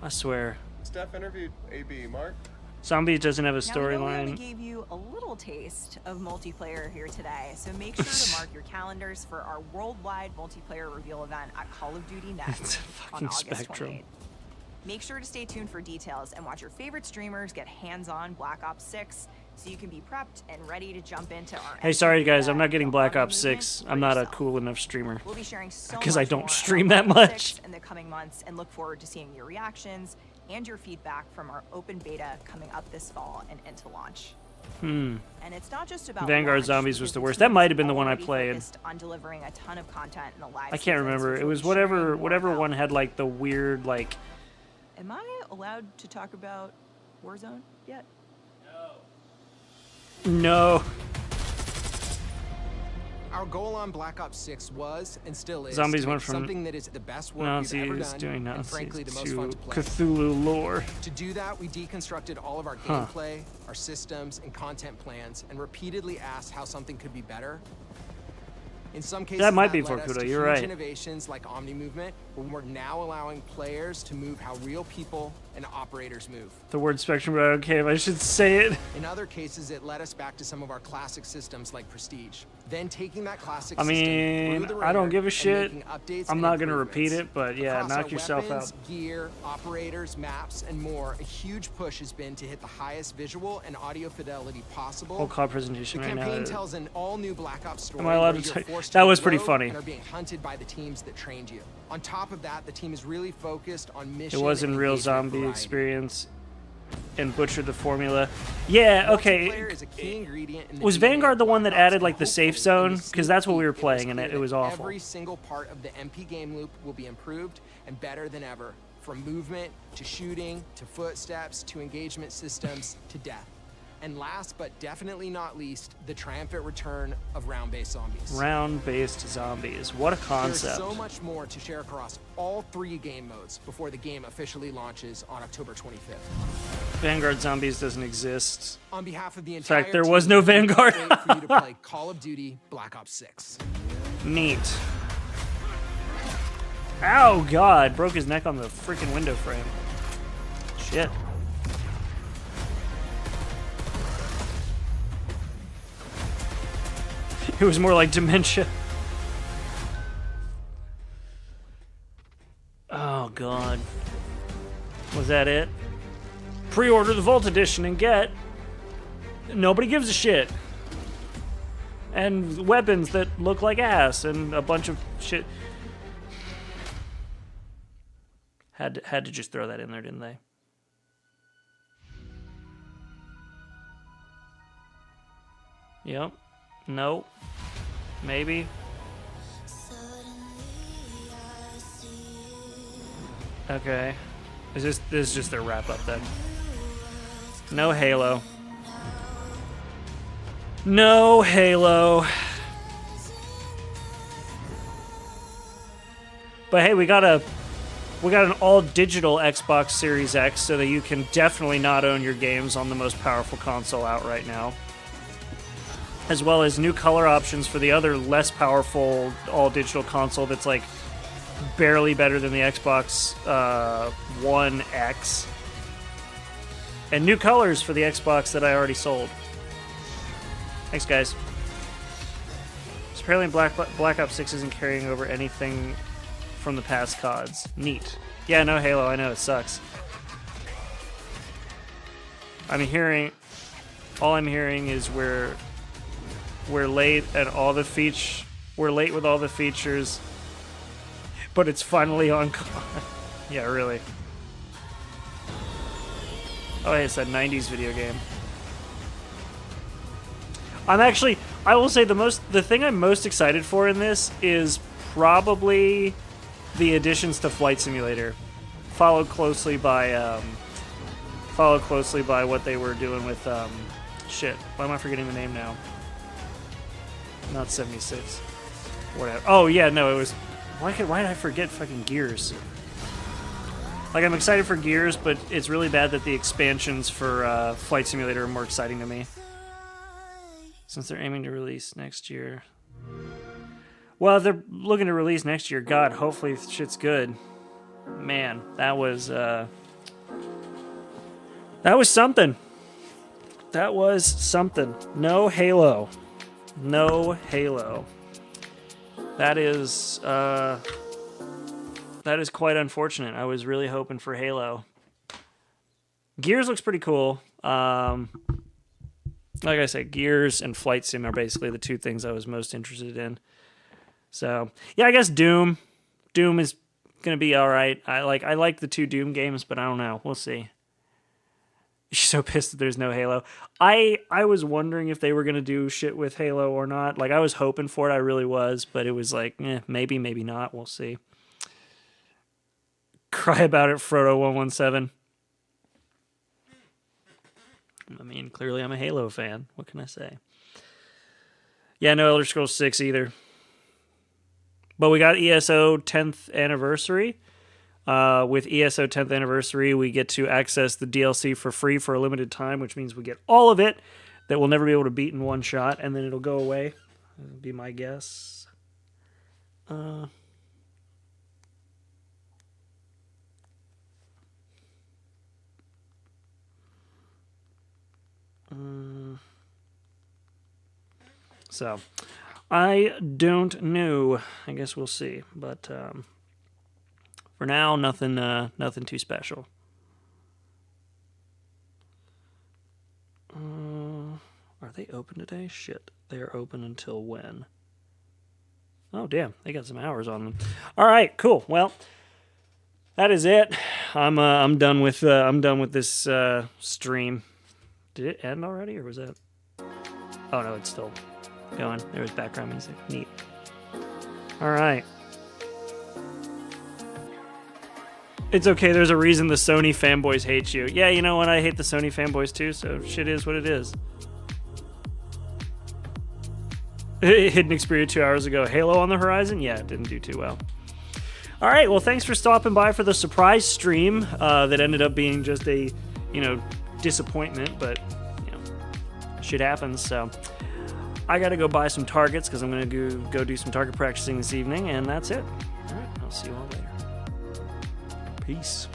I swear. Steph interviewed AB. Mark? Zombies doesn't have a Now, we know we only storyline. gave you a little taste of multiplayer here today, so make sure to mark your calendars for our worldwide multiplayer reveal event at Call of Duty It's Next a on fucking August Spectrum. 28th. Make sure to stay tuned for details and watch your favorite streamers get hands-on Black Ops 6 so you can be prepped and ready to jump into our Hey, sorry guys, I'm not getting Black Army Ops movement 6. for I'm not a yourself. cool enough streamer. We'll be sharing so Because I much don't more stream about that Black Ops much. 6 in the coming months, and look forward to seeing your reactions and your feedback from our open beta coming up this fall and into launch. And it's not just about Vanguard launch, Zombies was because the the worst. That team might is have been the one I already played. focused on delivering a ton of content in the live I can't seasons, remember. which It we'll was be sharing more whatever about. one had like the weird like. Am I allowed to talk about Warzone yet? No. Our goal on Black Ops 6 was, and still is, Zombies to went make from something that is the best work we've ever Nazis done, doing and Nazis frankly the most to fun to play. Cthulhu lore. To do that, we deconstructed all of our Huh. gameplay, our systems, and content plans, and repeatedly asked how something could be better. In some cases, That might be led us Vorkuta, to you're huge right. innovations like Omni Movement, where we're now allowing players to move how real people and operators move. The word spectrum, but I don't care if I should say it. In other cases, it led us back to some of our classic systems like Prestige. Then taking that classic I mean, system through the I don't ringer give a and shit. making updates I'm and not going to improvements. repeat it, but yeah, Across knock our yourself weapons, out. gear, operators, maps, and more, a huge push has been to hit the highest visual and audio fidelity possible. Whole call presentation The right now. campaign tells an all-new Black Ops story. Am I allowed where to you're say- forced that to was pretty reload funny. and are being hunted by the teams that trained you. On top of that, the team is really focused on mission. It wasn't and real engagement zombie variety. experience and butchered the formula. Yeah, okay. Multiplayer is a key ingredient in the Was DNA Vanguard the of one that Black Ops, added like the and safe hopefully, zone? in the Because sneak that's what we were peek, playing and clear it was that awful. Every single part of the MP game loop will be improved and better than ever. From movement to shooting to footsteps to engagement systems to death. And last but definitely not least, the triumphant return of round-based zombies. Round-based zombies. What a concept. There's so much more to share across all 3 game modes before the game officially launches on October 25th. Vanguard Zombies doesn't exist. On behalf of the In entire fact, there team, was no we can't Vanguard. wait for you to play Call of Duty Black Ops 6. Neat. Ow, God. Broke his neck on the freaking window frame. Shit. It was more like dementia. Oh, God. Was that it? Pre-order the Vault Edition and get... Nobody gives a shit. And weapons that look like ass and a bunch of shit. Had to just throw that in there, didn't they? Yep. No. Maybe. Okay. This is just their wrap up then. No Halo. No Halo. But hey, we got an all digital Xbox Series X so that you can definitely not own your games on the most powerful console out right now. As well as new color options for the other less powerful all digital console that's like barely better than the Xbox One X. And new colors for the Xbox that I already sold. Thanks, guys. So apparently Black Ops 6 isn't carrying over anything from the past CODs. Neat. Yeah, no Halo, I know, it sucks. All I'm hearing is we're late with all the features, but it's finally on COD. Yeah, really. Oh, hey, it's that 90s video game. I will say the thing I'm most excited for in this is probably the additions to Flight Simulator, followed closely by what they were doing with shit. Why am I forgetting the name now? Not 76. Whatever. Oh yeah, no, it was. Why did I forget fucking Gears? Like, I'm excited for Gears, but it's really bad that the expansions for Flight Simulator are more exciting to me. Since they're aiming to release next year. Well, if they're looking to release next year, God, hopefully shit's good. Man, that was something. That was something. No Halo. No Halo. That is quite unfortunate. I was really hoping for Halo. Gears looks pretty cool. Like I said, Gears and Flight Sim are basically the two things I was most interested in. So, yeah, I guess Doom. Doom is going to be all right. I like the two Doom games, but I don't know. We'll see. She's so pissed that there's no Halo. I was wondering if they were going to do shit with Halo or not. Like, I was hoping for it. I really was, but it was like, maybe, maybe not. We'll see. Cry about it, Frodo117. I mean, clearly I'm a Halo fan. What can I say? Yeah, no Elder Scrolls 6 either. But we got ESO 10th anniversary. With ESO 10th anniversary, we get to access the DLC for free for a limited time, which means we get all of it that we'll never be able to beat in one shot, and then it'll go away. That'll be my guess. So, I don't know. I guess we'll see. But for now, nothing too special. Are they open today? Shit, they are open until when? Oh damn, they got some hours on them. All right, cool. Well, that is it. I'm done with this stream. Did it end already, or was that? Oh no, it's still going. There was background music. Neat. All right. It's okay. There's a reason the Sony fanboys hate you. Yeah, you know what? I hate the Sony fanboys too. So shit is what it is. Hidden Xperia 2 hours ago. Halo on the horizon? Yeah, it didn't do too well. All right, well, thanks for stopping by for the surprise stream that ended up being just a, disappointment, but, shit happens, so. I gotta go buy some targets because I'm gonna go do some target practicing this evening, and that's it. All right, I'll see you all later. Peace.